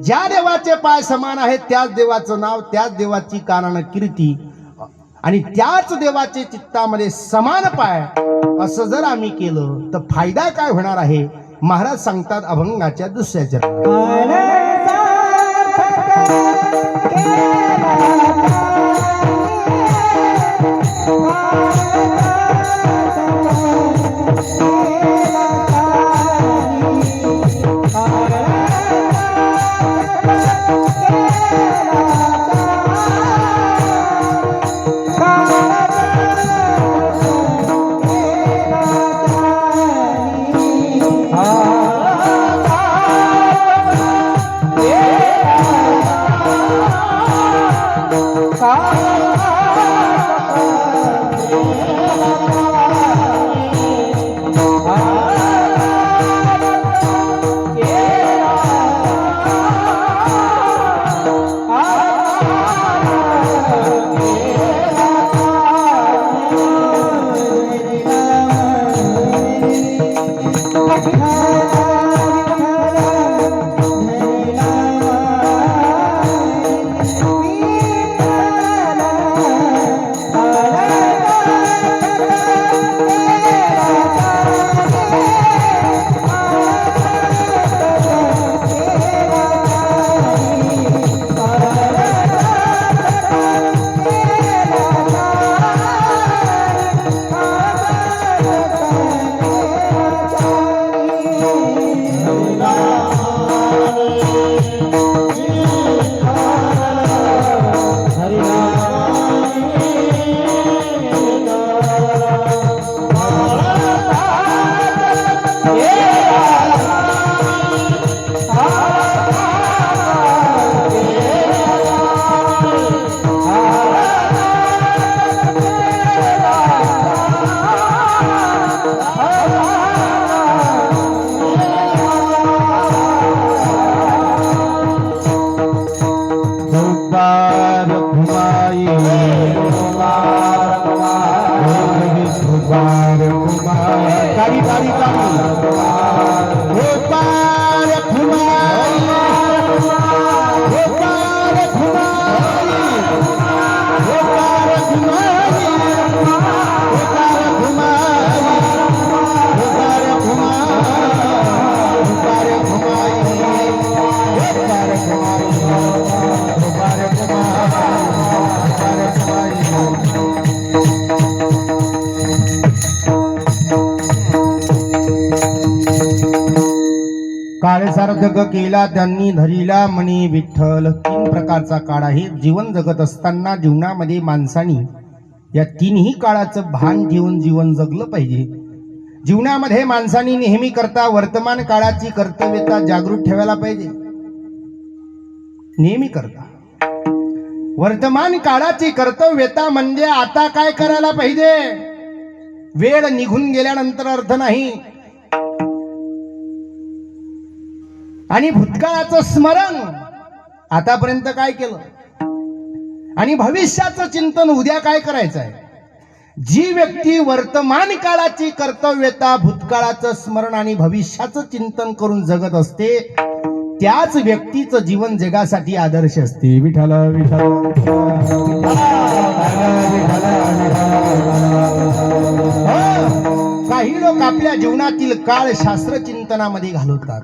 A: ज्या देवाचे पाय समान आहेत त्याच देवाचं नाव, त्याच देवाची कानानं कीर्ती आणि त्याच देवाचे चित्तामध्ये समान पाय, असं जर आम्ही केलं तर फायदा काय होणार आहे? महाराज सांगतात अभंगाच्या दुसऱ्या चरणात, काळे सार्थक केला त्यांनी धरिला म्हणे विठ्ठल. 3 प्रकारचा काळ आहे. जीवन जगत असताना जीवनामध्ये माणसाने या 3ही काळाचं भान ठेवून जीवन जगलं पाहिजे. जीवनामध्ये माणसाने नेहमी करता वर्तमान काळाची कर्तव्यता जागृत ठेवायला पाहिजे. नेहमी करता वर्तमान काळाची कर्तव्यता म्हणजे आता काय करायला पाहिजे. वेळ निघून गेल्यानंतर अर्थ नाही. आणि भूतकाळाचं स्मरण आतापर्यंत काय केलं आणि भविष्याचं चिंतन उद्या काय करायचं आहे. जी व्यक्ती वर्तमान काळाची कर्तव्यता, भूतकाळाचं स्मरण आणि भविष्याचं चिंतन करून जगत असते त्याच व्यक्तीचं जीवन जगासाठी आदर्श असते. विठ्ठल विठ्ठल. काही लोक आपल्या जीवनातील काळ शास्त्र चिंतनामध्ये घालवतात.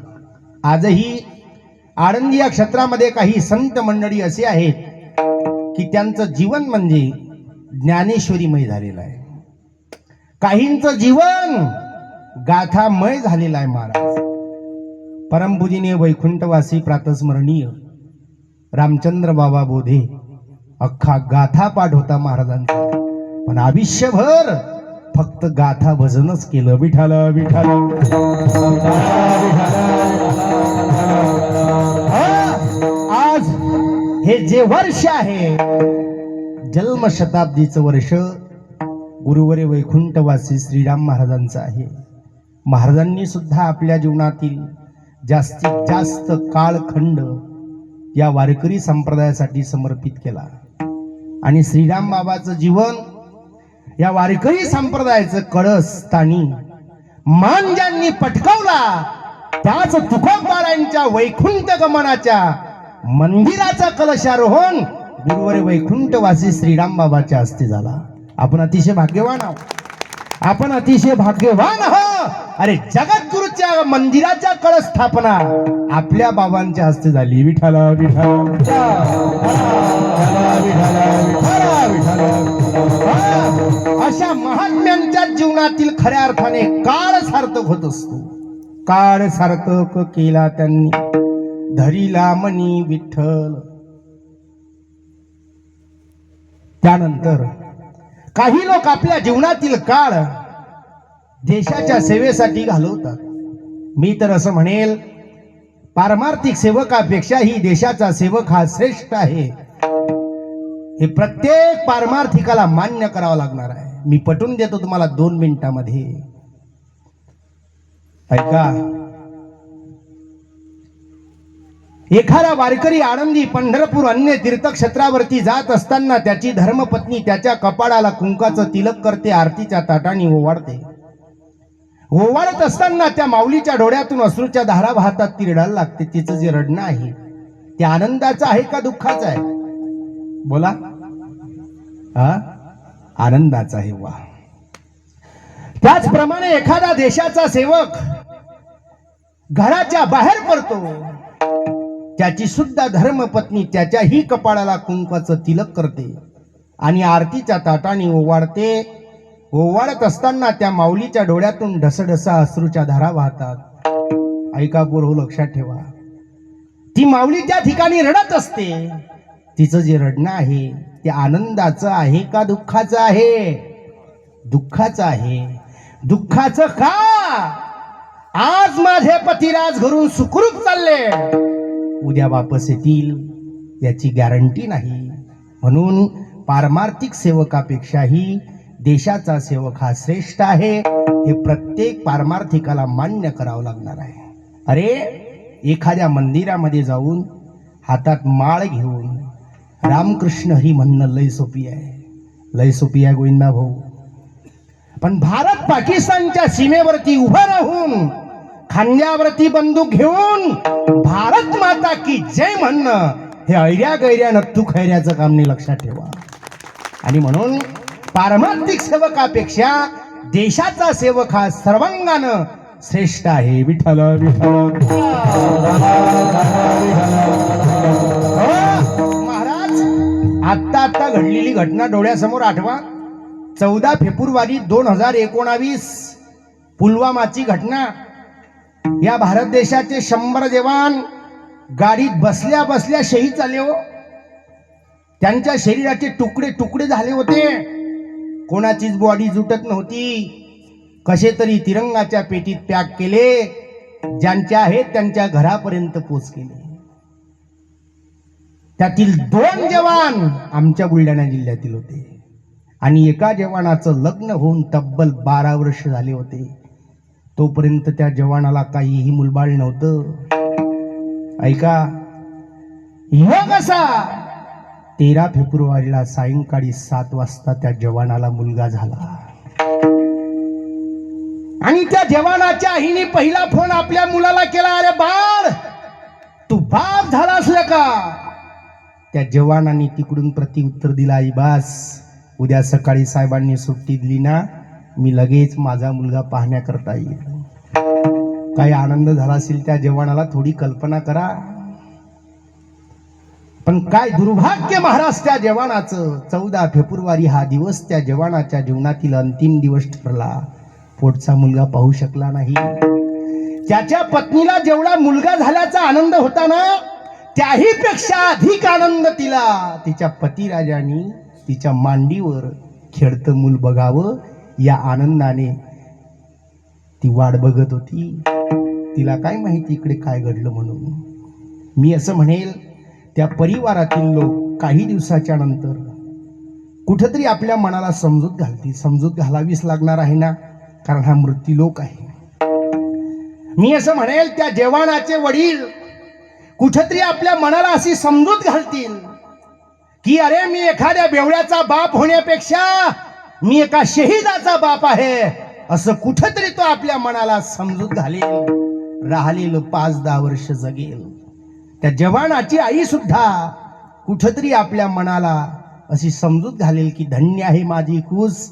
A: आजही आळंदी या क्षेत्रामध्ये काही संत मंडळी असे आहेत की त्यांचं जीवन म्हणजे ज्ञानेश्वरीमय झालेलं आहे. काहींचं जीवन गाथामय झालेलं आहे. महाराज परमपूजनीय वैकुंठवासी प्रातस्मरणीय रामचंद्र बाबा बोधे अख्खा गाथा पाठ होता महाराजांचा, पण आयुष्यभर फक्त गाथा भजनच केलं. विठ्ठल विठ्ठल. आज हे जे वर्ष आहे जन्मशताब्दीचं वर्ष गुरुवरे वैकुंठवासी श्रीराम महाराजांचं आहे. महाराजांनी सुद्धा आपल्या जीवनातील जास्तीत जास्त काळखंड या वारकरी संप्रदायासाठी समर्पित केला आणि श्रीराम बाबाचं जीवन या वारकरी संप्रदायाचं कळसस्थानी मान ज्यांनी पटकावला त्याच तुकोबारायांच्या वैकुंठ गमनाच्या मंदिराचा कलशारोहण गुरुवारी वैकुंठवासी श्रीराम बाबाच्या हस्ते झाला. आपण अतिशय भाग्यवान आहोत. आपण अतिशय भाग्यवान आहोत. अरे जगद्गुरूच्या मंदिराच्या कळस स्थापना आपल्या बाबांच्या हस्ते झाली. विठ्ठल विठ्ठल. अशा महात्म्यांच्या जीवनातील खऱ्या अर्थाने काळ सार्थक होत असतो. काळ सार्थक केला त्यांनी धरिला मनी विठ्ठल. त्यानंतर काही लोक आपल्या जीवनातील काळ देशाच्या सेवेसाठी घालवतात. मी तर असं म्हणेल पारमार्थिक सेवकापेक्षाही देशाचा सेवक हा श्रेष्ठ आहे. हे प्रत्येक पारमार्थिकाला मान्य करावं लागणार आहे. मी पटवून देतो तुम्हाला 2 मिनिटांमध्ये. ऐका. एखादा वारकरी आळंदी पंढरपूर अन्य तीर्थक्षेत्रावरती जात असताना त्याची धर्मपत्नी त्याच्या कपाळाला कुंकाचं तिलक करते, आरतीच्या ताटाने ओवाळते. ओवाळत असताना त्या माऊलीच्या डोळ्यातून अश्रूच्या धारा वाहतात, ती रडायला लागते. तिचं जे रडणं आहे ते आनंदाचं आहे का दुःखाचं आहे? बोला. हा, आनंदाचं आहे. वा. त्याचप्रमाणे एखादा देशाचा सेवक घराच्या बाहेर पडतो, त्याची सुद्धा धर्मपत्नी त्याच्याही कपाळाला कुंकवाचं तिलक करते आणि आरतीच्या ताटाने ओवाळते. ओवाळत असताना त्या माऊलीच्या डोळ्यातून ढसढसा अश्रूच्या धारा वाहतात. ऐका पोरं, लक्षात ठेवा, ती माऊली त्या ठिकाणी रडत असते. तिचं जे रडणं आहे ते आनंदाचं आहे का दुःखाचं आहे? दुःखाचं आहे. दुःखाचं का? आज माझे पतिराज घरून सुखरूप चालले, उद्या वापस येतील याची गॅरंटी नाही. म्हणून पारमार्थिक सेवकापेक्षाही देशाचा सेवक हा श्रेष्ठ आहे, हे प्रत्येक पारमार्थिकाला मान्य करावं लागणार आहे. अरे, एखाद्या मंदिरामध्ये जाऊन हातात माळ घेऊन रामकृष्ण हरी म्हणणं लय सोपी आहे, लय सोपी आहे गोविंदा भाऊ. पण भारत पाकिस्तानच्या सीमेवरती उभं राहून खांद्यावरती बंदूक घेऊन भारत माता की जय म्हणणं हे ऐर्या गैर्या नत्तू खैऱ्याचं काम नाही, लक्षात ठेवा. आणि म्हणून पारमार्थिक सेवकापेक्षा देशाचा सेवक हा सर्वांगानं श्रेष्ठ आहे. विठ्ठल विठ्ठल. महाराज, आत्ता घडलेली घटना डोळ्यासमोर आठवा. 14 फेब्रुवारी 2019 पुलवामाची घटना. या भारत देशाचे 100 जवान गाडीत बसल्या बसल्या शहीद झाले हो. त्यांच्या शरीराचे तुकडे तुकडे झाले होते. कोणाचीच बॉडी जुटत नव्हती. कसे तरी तिरंगाच्या पेटीत पॅक केले. ज्यांच्या आहेत त्यांच्या घरापर्यंत पोच केले. त्यातील 2 जवान आमच्या बुलढाणा जिल्ह्यातील होते आणि एका जवानाचं लग्न होऊन तब्बल 12 वर्ष झाले होते. तोपर्यंत त्या जवानाला काहीही मुलबाळ नव्हतं. ऐका, योग असा 13 फेब्रुवारीला सायंकाळी 7 वाजता त्या जवानाला मुलगा झाला. आणि त्या जवानाच्या आईने पहिला फोन आपल्या मुलाला केला, अरे बाळ, तू बाप झालास का? त्या जवानाने तिकडून प्रत्युत्तर दिला, आई बास, उद्या सकाळी साहेबांनी सुट्टी दिली ना, मी लगेच माझा मुलगा पाहण्याकरता येईल. काही आनंद झाला असेल त्या जवानाला, थोडी कल्पना करा. पण काय दुर्भाग्य महाराज त्या जवानाचं. 14 फेब्रुवारी हा दिवस त्या जवानाच्या जीवनातील अंतिम दिवस ठरला. पोटचा मुलगा पाहू शकला नाही. त्याच्या पत्नीला जेवढा मुलगा झाल्याचा आनंद होता ना, त्याही पेक्षा अधिक आनंद तिच्या पतिराजांनी तिच्या मांडीवर खेळतं मूल बघावं या आनंदाने ती वाट बघत होती. तिला काय माहिती इकडे काय घडलं म्हणून. मी असं म्हणेल, त्या परिवारातील लोक काही दिवसाच्या नंतर कुठेतरी आपल्या मनाला समजूत घालतील. समजूत घालावीच लागणार आहे ना, कारण हा मृत्यू लोक आहे. मी असं म्हणेल, त्या जवानाचे वडील कुठेतरी आपल्या मनाला अशी समजूत घालतील की अरे, मी एखाद्या बेवड्याचा बाप होण्यापेक्षा मी एका शहीदाचा बाप आहे, असं कुठेतरी तो आपल्या मनाला समजूत घालेल. राहिलेलं 5-10 वर्ष जगेल. त्या जवानाची आई सुद्धा कुठेतरी आपल्या मनाला अशी समजूत घालेल की धन्य आहे माझी कुस,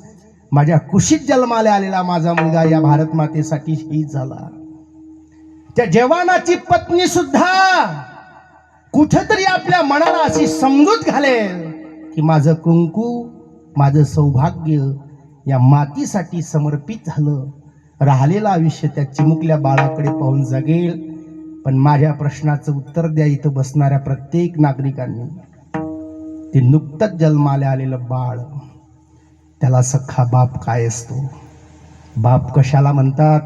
A: माझ्या कुशीत जन्माला आलेला माझा मुलगा या भारत मातेसाठी शहीद झाला. त्या जवानाची पत्नी सुद्धा कुठेतरी आपल्या मनाला अशी समजूत घालेल की माझं कुंकू, माझं सौभाग्य या मातीसाठी समर्पित झालं. राहिलेलं आयुष्य त्या चिमुकल्या बाळाकडे पाहून जगेल. पण माझ्या प्रश्नाचं उत्तर द्या इथं बसणाऱ्या प्रत्येक नागरिकांनी. ते नुकतंच जन्माला आलेलं बाळ, त्याला सख्खा बाप काय असतो? बाप कशाला म्हणतात?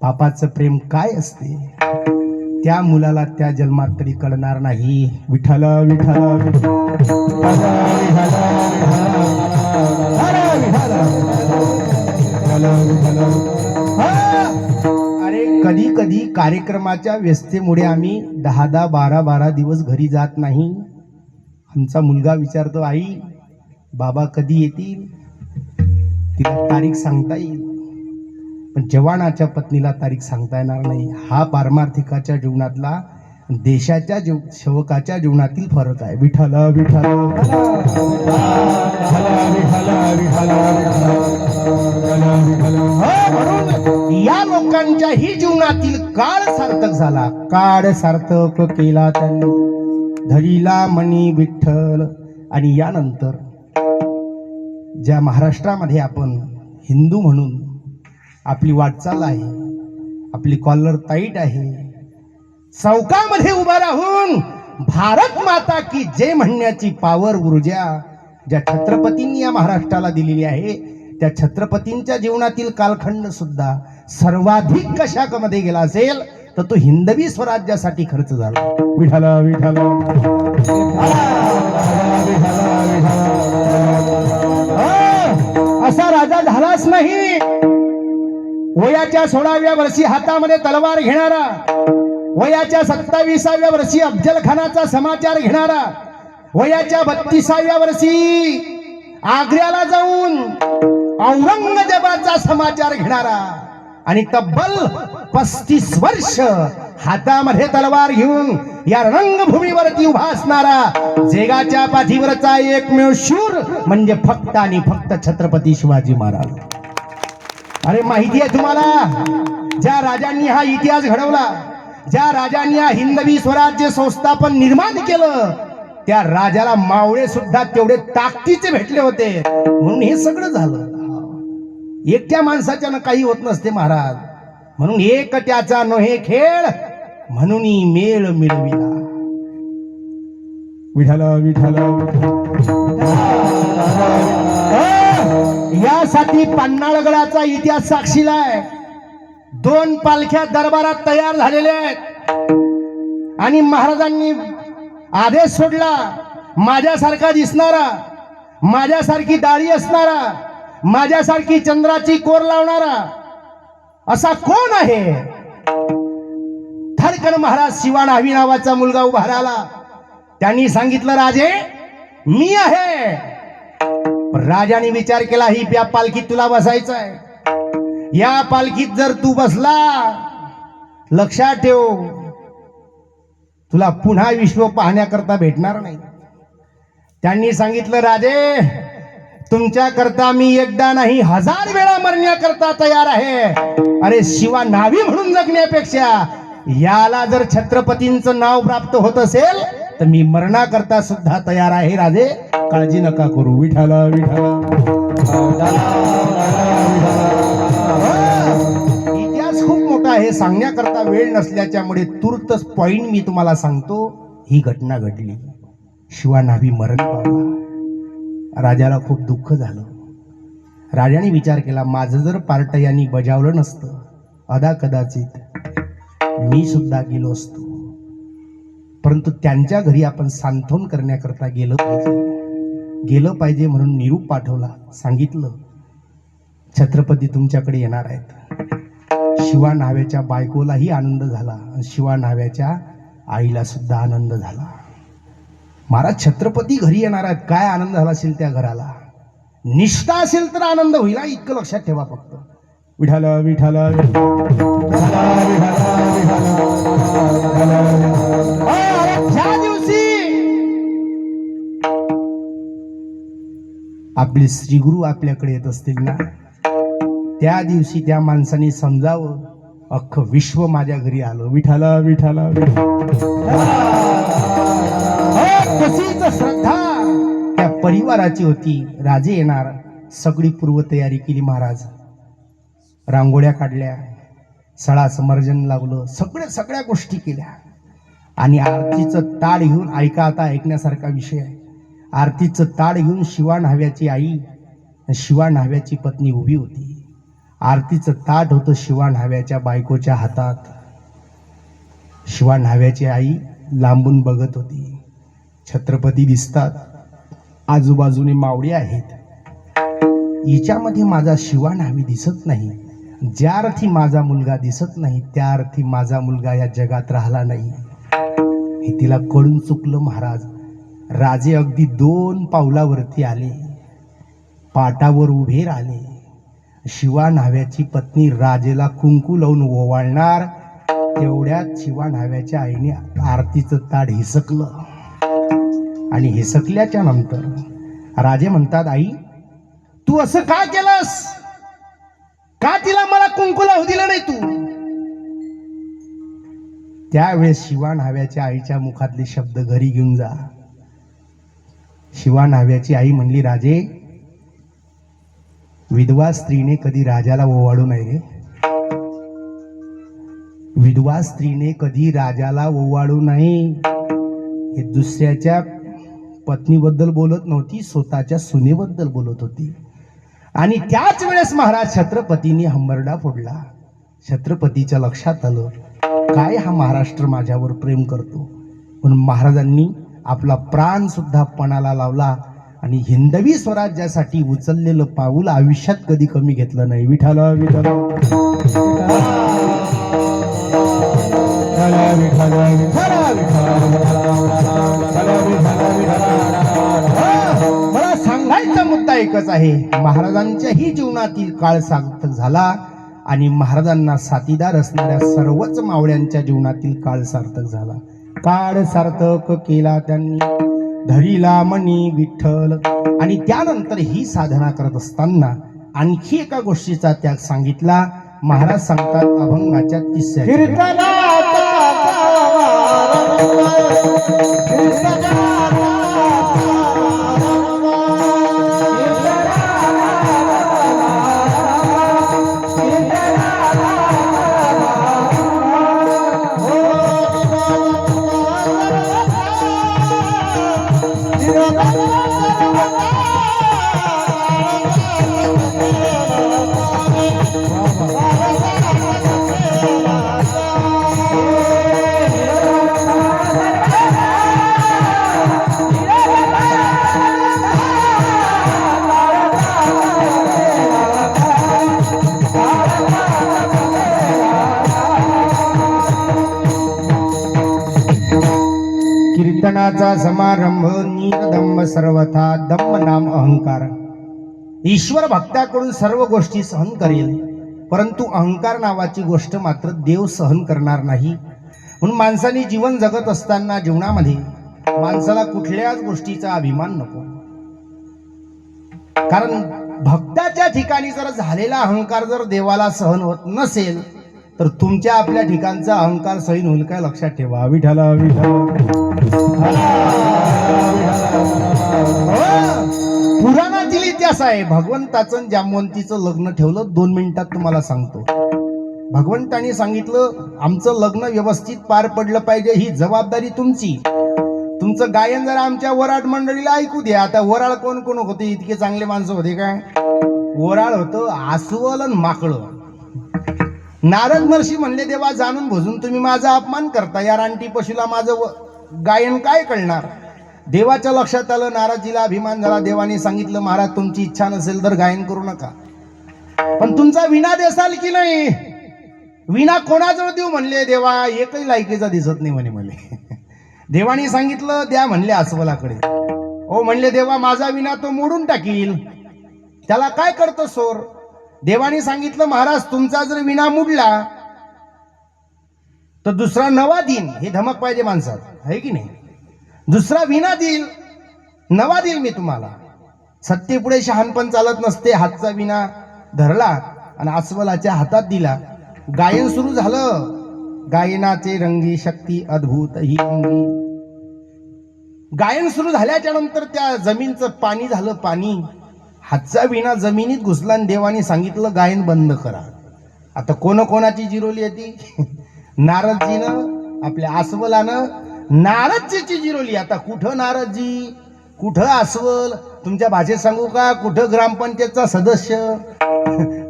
A: बापाचं प्रेम काय असते? त्या मुलाला त्या जन्मात तरी कळणार नाही. विठ्ठल विठ्ठल. अरे, कधी कधी कार्यक्रमाच्या व्यस्ततेमुळे आम्ही 10-10, 12-12 दिवस घरी जात नाही. आमचा मुलगा विचारतो, आई बाबा कधी येतील? तिला तारीख सांगता येईल, पण जवानाच्या पत्नीला तारीख सांगता येणार नाही. हा पारमार्थिकाच्या जीवनातला देशाच्या सेवकाच्या जीवनातील फरक आहे. विठ्ठल विठ्ठल म्हणून या लोकांच्या ही जीवनातील काळ सार्थक झाला. काळ सार्थक केला त्यांनी, धरीला मनी विठ्ठल. आणि यानंतर ज्या महाराष्ट्रामध्ये आपण हिंदू म्हणून आपली वाटचाल आहे, आपली कॉलर टाईट आहे, चौकामध्ये उभा राहून भारत माता की जय म्हणण्याची पावर, ऊर्जा ज्या छत्रपतींनी या महाराष्ट्राला दिलेली आहे, त्या छत्रपतींच्या जीवनातील कालखंड सुद्धा सर्वाधिक कशामध्ये गेला असेल तर तो हिंदवी स्वराज्यासाठी खर्च झाला. विठ्ठल विठ्ठल असा राजा झालाच नाही. वयाच्या 16व्या वर्षी हातामध्ये तलवार घेणारा, वयाच्या 27व्या वर्षी अफजल खानाचा समाचार घेणारा, वयाच्या 32व्या वर्षी आग्र्याला जाऊन औरंगजेबाचा समाचार घेणारा आणि तब्बल 35 वर्ष हातामध्ये तलवार घेऊन या रंगभूमीवरती उभा असणारा जगाच्या पाठीवरचा एकमेव शूर म्हणजे फक्त आणि फक्त छत्रपती शिवाजी महाराज. अरे माहिती आहे तुम्हाला, ज्या राजांनी हा इतिहास घडवला, ज्या राजांनी हा हिंदवी स्वराज्य संस्थापन निर्माण केलं, त्या राजाला मावळे सुद्धा तेवढे ताकदीचे भेटले होते. म्हणून हे सगळं झालं. एकट्या माणसाच्यानं काही होत नसते महाराज. म्हणून एक त्याचा नोहे खेळ, म्हणून मेळ मिळविला. विठ्ठल विठ्ठल यासाठी पन्हाळगडाचा इतिहास साक्षीला आहे. 2 पालख्या दरबारात तयार झालेल्या आहेत आणि महाराजांनी आदेश सोडला, माझ्यासारखा दिसणारा, माझ्यासारखी दाढी असणारा, माझ्यासारखी चंद्राची कोर लावणारा असा कोण आहे? थडकन महाराज शिवा न्हावी नावाचा मुलगा उभा राहिला. त्यांनी सांगितलं, राजे मी आहे. राजाने विचार केला, ही या पालखीत तुला बसायचं आहे. या पालखीत जर तू बसला, लक्षात ठेव, तुला पुन्हा विश्व पाहण्याकरता भेटणार नाही. त्यांनी सांगितलं, राजे तुमच्या करता मी एकदा नाही 1000 वेळा मरण्याकरता तयार आहे. अरे शिवा न्हावी म्हणून जगण्यापेक्षा याला जर छत्रपतींचं नाव प्राप्त होत असेल तर मी मरणाकरता सुद्धा तयार आहे. राजे काळजी नका करू. विठ्ठल विठ्ठल इतिहास खूप मोठा आहे, सांगण्याकरता वेळ नसल्याच्यामुळे तूर्त पॉइंट मी तुम्हाला सांगतो. ही घटना घडली, शिवा न्हावी मरण पावला. राजाला खूप दुःख झालं. राजाने विचार केला, माझं जर पार्ट यांनी बजावलं नसतं, अदा कदाचित मी सुद्धा गेलो असतो. परंतु त्यांच्या घरी आपण सांत्वन करण्याकरता गेलं पाहिजे म्हणून निरूप पाठवला. सांगितलं, छत्रपती तुमच्याकडे येणार आहेत. शिवा न्हाव्याच्या बायकोलाही आनंद झाला, शिवा न्हाव्याच्या आईला सुद्धा आनंद झाला. महाराज छत्रपती घरी येणार आहेत. काय आनंद झाला असेल त्या घराला. निष्ठा असेल तर आनंद होईल, इतकं लक्षात ठेवा फक्त. विठ्ठल विठ्ठल ज्या दिवशी आपले श्रीगुरु आपल्याकडे येत असतील ना, त्या दिवशी त्या माणसाने समजावं, अख्खं विश्व माझ्या घरी आलं. विठ्ठल विठ्ठल कशीच श्रद्धा त्या परिवाराची होती. राजे येणार, सगळी पूर्वतयारी केली. महाराज रांगोळ्या काढल्या, सळा समर्जन लावलं, सगळ्या गोष्टी केल्या आणि आरतीचं ताट घेऊन, ऐका आता ऐकण्यासारखा विषय आहे, आरतीचं ताट घेऊन शिवा न्हाव्याची आई, शिवा न्हाव्याची पत्नी उभी होती. आरतीचं ताट होतं शिवा न्हाव्याच्या बायकोच्या हातात. शिवा न्हाव्याची आई लांबून बघत होती. छत्रपती दिसतात, आजूबाजूने मावळे आहेत. हिच्यामध्ये माझा शिवा न्हावी दिसत नाही. ज्या अर्थी माझा मुलगा दिसत नाही, त्या अर्थी माझा मुलगा या जगात राहिला नाही. हे तिला कळून चुकलं. महाराज राजे अगदी 2 पावलावरती आले, पाटावर उभे राहिले. शिवा न्हाव्याची पत्नी राजेला कुंकू लावून ओवाळणार, तेवढ्यात शिवा न्हाव्याच्या आईने आरतीचं ताट हिसकलं. आणि हिसकल्याच्या नंतर राजे म्हणतात, आई तू असं का केलंस? का तिला मला कुंकू लावू दिलं नाही तू? त्यावेळेस शिवा न्हाव्याच्या आईच्या मुखातले शब्द घरी घेऊन जा. शिवा न्हाव्याची आई म्हणली, राजे, विधवा स्त्रीने कधी राजाला ओवाळू नाही रे. विधवा स्त्रीने कधी राजाला ओवाळू नाही. हे दुसऱ्याच्या पत्नीबद्दल बोलत नव्हती, स्वतःच्या सुनेबद्दल बोलत होती. आणि त्याच वेळेस महाराज छत्रपतींनी हंबरडा फोडला. छत्रपतीच्या लक्षात आलं, काय हा महाराष्ट्र माझ्यावर प्रेम करतो. म्हणून महाराजांनी आपला प्राण सुद्धा पणाला लावला आणि हिंदवी स्वराज्यासाठी उचललेलं पाऊल आयुष्यात कधी कमी घेतलं नाही. विठाला विठाला मला सांगायचा मुद्दा एकच आहे, महाराजांच्याही जीवनातील काळ सार्थक झाला आणि महाराजांना साथीदार असणाऱ्या सर्वच मावळ्यांच्या जीवनातील काळ सार्थक झाला. काळ सार्थक केला त्यांनी, धरीला मनी विठ्ठल. आणि त्यानंतर ही साधना करत असताना आणखी एका गोष्टीचा त्याग सांगितला. महाराज सांगतात अभंगाच्या 3ऱ्या कीर्तनाचा समारंभ नीरदंब सर्वथा दंभ नाम अहंकार. ईश्वर भक्ताकडून सर्व गोष्टी सहन करेल, परंतु अहंकार नावाची गोष्ट मात्र देव सहन करणार नाही. म्हणून माणसाने जीवन जगत असताना जीवनामध्ये माणसाला कुठल्याच गोष्टीचा अभिमान नको. कारण भक्ताच्या ठिकाणी जर झालेला अहंकार जर देवाला सहन होत नसेल तर तुमच्या आपल्या ठिकाणचा अहंकार सहन होईल काय? लक्षात ठेवा. विठाला पुराणातील इतिहास आहे. भगवंताचं जामवंतीचं लग्न ठेवलं. 2 मिनिटात तुम्हाला सांगतो. भगवंतानी सांगितलं आमचं लग्न व्यवस्थित पार पडलं पाहिजे, ही जबाबदारी तुमची. तुमचं गायन जरा आमच्या वराड मंडळीला ऐकू द्या. आता वराळ कोण कोण होते? इतके चांगले माणसं होते काय? वराळ होतं आसवल आणि माकळं. नारद महर्षी म्हणले, देवा जाणून भोजून तुम्ही माझा अपमान करता, या रानटी पशुला माझं गायन काय कळणार? देवाच्या लक्षात आलं, नारदजीला अभिमान झाला. देवाने सांगितलं, महाराज तुमची इच्छा नसेल तर गायन करू नका, पण तुमचा विना देसाल की नाही? विना कोणाजवळ देऊ म्हणले? देवा एकही लायकीचा दिसत नाही म्हणे मला. देवाने सांगितलं द्या म्हणले अस्वलाकडे. ओ म्हणले, देवा माझा विना तो मोडून टाकील, त्याला काय करतो सोर? देवाने सांगितलं, महाराज तुमचा जर विना मुडला तर दुसरा नवा दिन. हे धमक पाहिजे माणसात, आहे की नाही? दुसरा विना देईल, नवा देईल मी तुम्हाला. सत्तेपुढे शहाणपण चालत नसते. हातचा विना धरला आणि अस्वलाच्या हातात दिला. गायन सुरू झालं. गायनाचे रंगी शक्ती अद्भुत ही अंगी. गायन सुरू झाल्याच्या नंतर त्या जमीनचं पाणी झालं. पाणी हातचा विना जमिनीत घुसला आणि देवाने सांगितलं गायन बंद करा. आता कोणाची जिरोली येते? नारदजीनं, आपल्या अस्वलानं नारदजीची जिरोली. आता कुठं नारदजी, कुठं अस्वल? तुमच्या भाषेत सांगू का? कुठं ग्रामपंचायतचा सदस्य,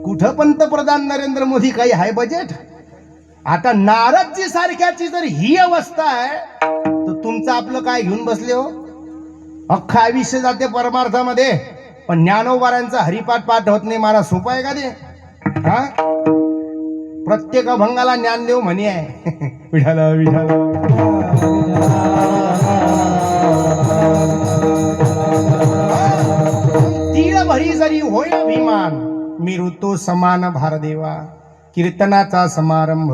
A: कुठं पंतप्रधान नरेंद्र मोदी? काही हाय बजेट? आता नारदजी सारख्याची जर ही अवस्था आहे तर तुमचं आपलं काय घेऊन बसले हो? अख्खा आयुष्य जाते परमार्थामध्ये, पण ज्ञानोबारांचा हरिपाठ पाठ होत नाही. मला सोपं आहे का ते? हा, प्रत्येक अभंगाला ज्ञानदेव म्हणे आहे. विठाला विठाला तीळ भरी जरी होय अभिमान, मी ऋतू समान भारदेवा कीर्तनाचा समारंभ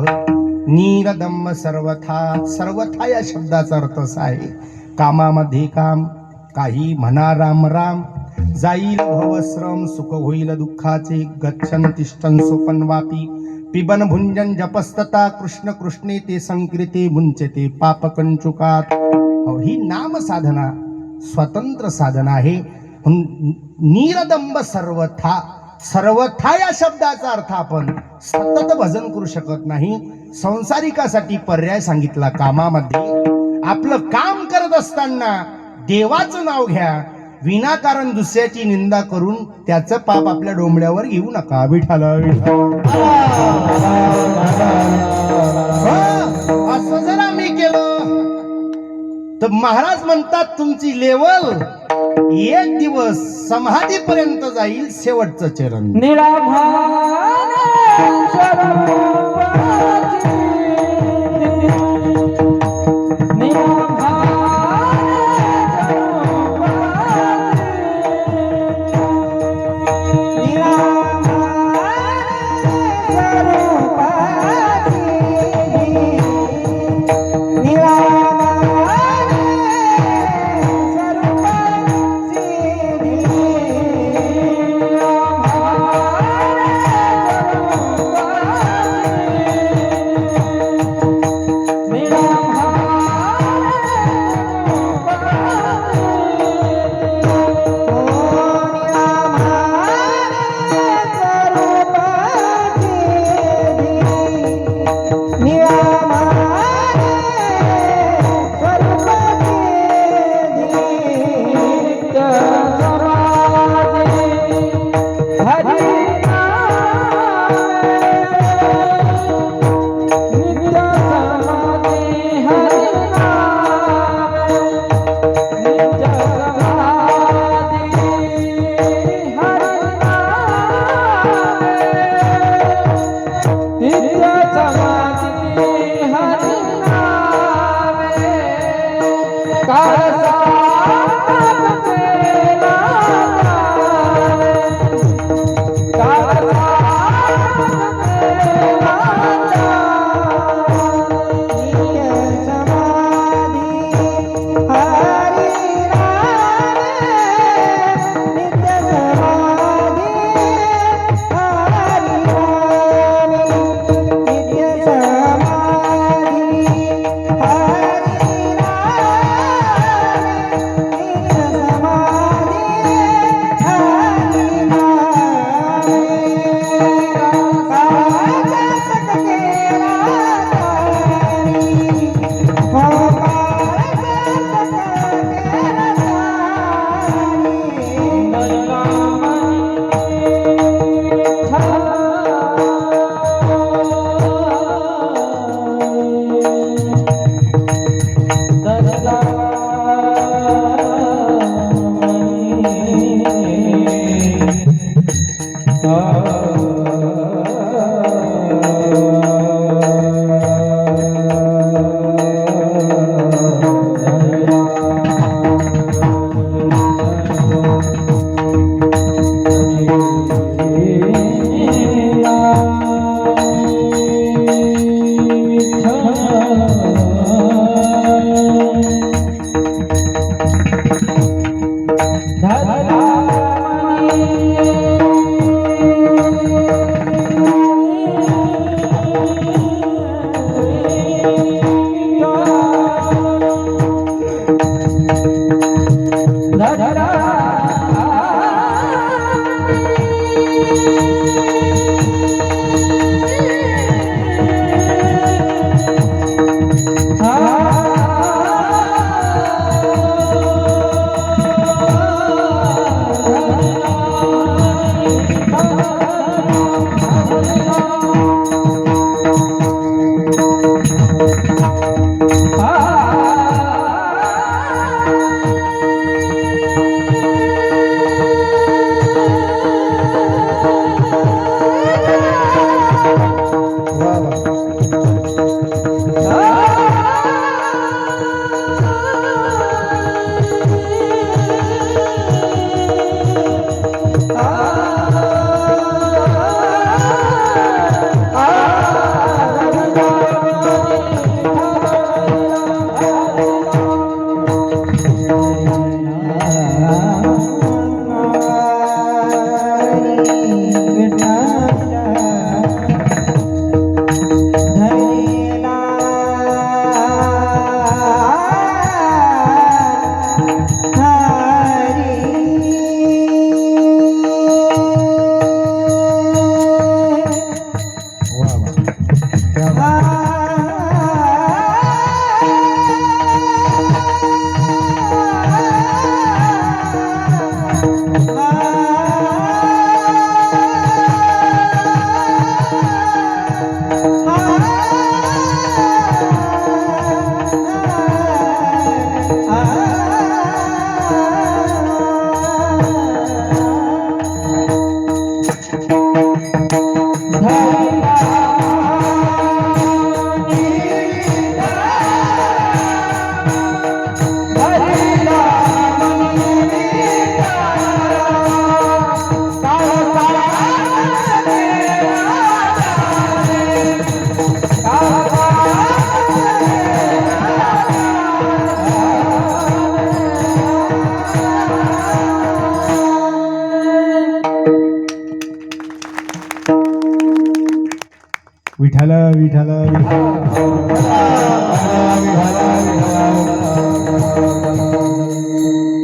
A: नीरदंब सर्वथा. सर्वथा या शब्दाचा अर्थ असा आहे, कामामध्ये काम, काही म्हणा राम राम, जाईल भवश्रम सुख होईल दुःखाचे, गच्छन तिष्ठन सोपन वापी, पिबन भुंजन जपस्तता, कृष्ण कृष्णे ते संकृते मुंचते पाप कंचुकात. ही नाम साधना स्वतंत्र साधना आहे. नीरदंब सर्वथा, सर्वथा या शब्दाचा अर्थ आपण सतत भजन करू शकत नाही. संसारिकासाठी पर्याय सांगितला, कामामध्ये आपलं काम करत असताना देवाचं नाव घ्या, विनाकारण दुसऱ्याची निंदा करून त्याचं पाप आपल्या डोंबड्यावर घेऊ नका. विठाला असं जर आम्ही केलं तर महाराज म्हणतात तुमची लेवल एक दिवस समाधीपर्यंत जाईल, शेवटचं चरण. विठ्ठल विठ्ठल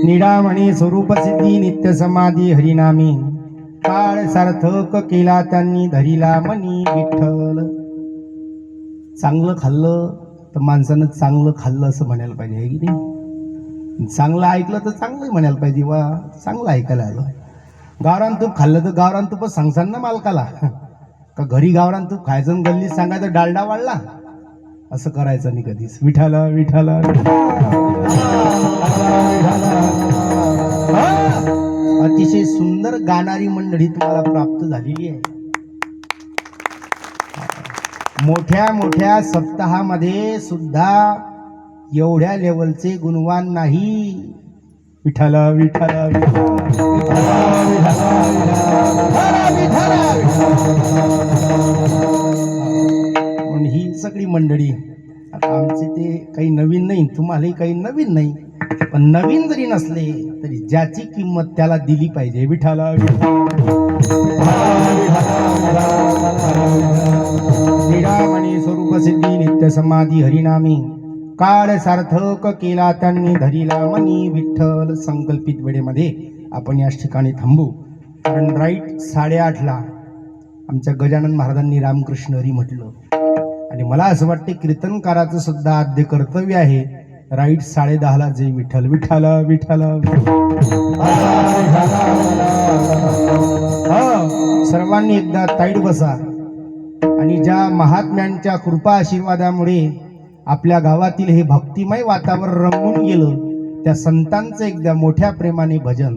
A: निडामणी स्वरूप सिद्धी नित्य समाधी हरिनामी काळ सार्थक केला त्यांनी धरिला मनी विठ्ठल. चांगलं खाल्लं तर माणसानं चांगलं खाल्लं असं म्हणायला पाहिजे, आहे की नाही? चांगलं ऐकलं तर चांगलं म्हणायला पाहिजे, वा चांगलं ऐकायला आलं. गावरान तूप खाल्लं तर गावरान तूपच सांगसान ना मालकाला, का घरी गावरान तूप खायचं आणि गल्लीत सांगायचं डालडा वाढला, असं करायचं नाही कधीच. विठ्ठल विठ्ठल अतिशय सुंदर गाणारी मंडळी तुम्हाला प्राप्त झालेली आहे. मोठ्या मोठ्या सप्ताहामध्ये सुद्धा एवढ्या लेवलचे गुणवान नाही. विठ्ठल विठ्ठल पण ही सगळी मंडळी आता आमचे ते काही नवीन नाही, तुम्हालाही काही नवीन नाही, पण नवीन जरी नसले तरी ज्याची किंमत त्याला दिली पाहिजे. विठ्ठल निरामणी स्वरूप सिद्धी नित्य समाधी हरिनामी काळ सार्थक केला त्यांनी धरिला मनी विठ्ठल. संकल्पित वेळेमध्ये आपण याच ठिकाणी थांबू, कारण राईट 8:30ला आमच्या गजानन महाराजांनी रामकृष्ण हरी म्हटलं, आणि मला असं वाटते कीर्तनकाराचं सुद्धा आद्य कर्तव्य आहे राईट 10:30ला जय विठ्ठल विठ्ठल विठ्ठल. सर्वांनी एकदा ताईट बसा, आणि ज्या महात्म्यांच्या कृपा आशीर्वादामुळे आपल्या गावातील हे भक्तिमय वातावरण रंगून गेलं, त्या संतांचं एकदा मोठ्या प्रेमाने भजन.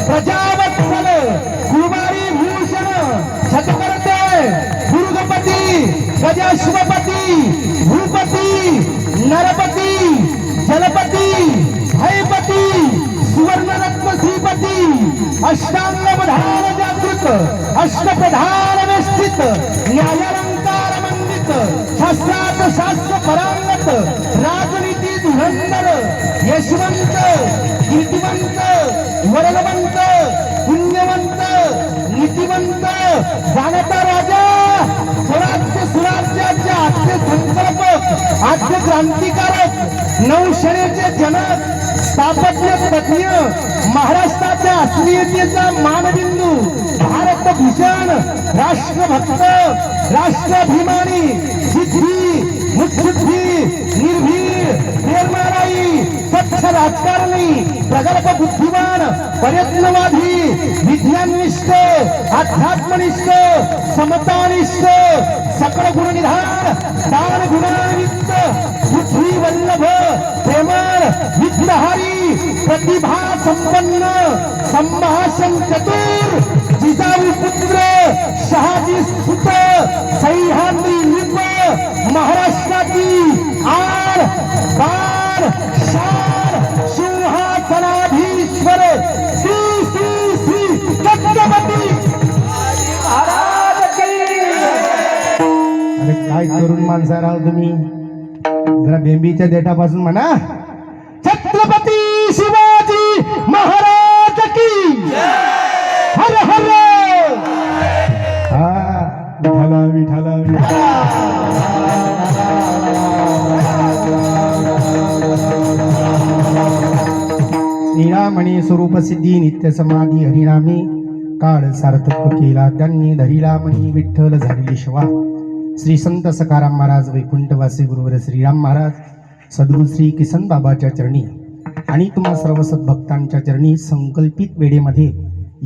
A: प्रजावत्सल अष्टांगप्रधान जागृत अष्टप्रधान वेष्टित न्यायालंकार मंडित शास्त्रात शास्त्र परांगत राजनीती धुरंधर यशवंत कीर्तिवंत वरदवंत पुण्यवंत नीतिवंत जाणता राजा स्वराज्य सुराज्याचे आद्य संकल्पक आद्य क्रांतिकारक नवशेचे जनक स्थापत्य तज्ञ महाराष्ट्राच्या अस्मितेचा मानबिंदू भारत भूषण राष्ट्रभक्त राष्ट्राभिमानी सिद्धी मुत्सुद्धी निर्भीड प्रेरणादायी स्वच्छ राजकारणी प्रगल्भ बुद्धिमान प्रयत्नवादी विज्ञाननिष्ठ अध्यात्मनिष्ठ समतानिष्ठ सकळ गुणनिधान दान गुणान्वित बुद्धी वल्लभ प्रेमळ विद्याहारी प्रतिभा संपन्न संभाषण चतुर जिजाऊ पुत्र शहाजी सुत सह्याद्री लिप महाराष्ट्राची आर बार शान सिंहासनाधीश्वर श्री श्री श्री छत्रपती महाराज की. अरे काय तरुण माणसा राव तुम्ही, जरा बेंबीच्या देठापासून म्हणा छत्रपती शिवाजी महाराज की हर हर. हा विठाला विठाला निरामणी स्वरूप सिद्धी नित्य समाधी हरिनामी काळ सार्थक केला त्यांनी धरिला मणी विठ्ठल झालेली शिवा. श्री संत सखाराम महाराज वैकुंठवासी गुरुवर श्रीराम महाराज सद्गुरू श्री किसन बाबाच्या चरणी आणि तुम्हा सर्व सद्भक्तांच्या चरणी संकल्पित वेळेमध्ये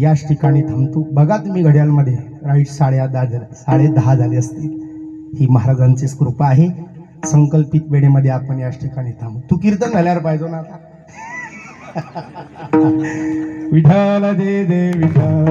A: याच ठिकाणी थांबतो. बघा तुम्ही घड्याळमध्ये राईट 10:30 झाले असतील. ही महाराजांचीच कृपा आहे. संकल्पित वेळेमध्ये आपण याच ठिकाणी थांबू. तू कीर्तन झाल्यावर पाहिजे ना आता. विठ्ठल दे दे विठ्ठल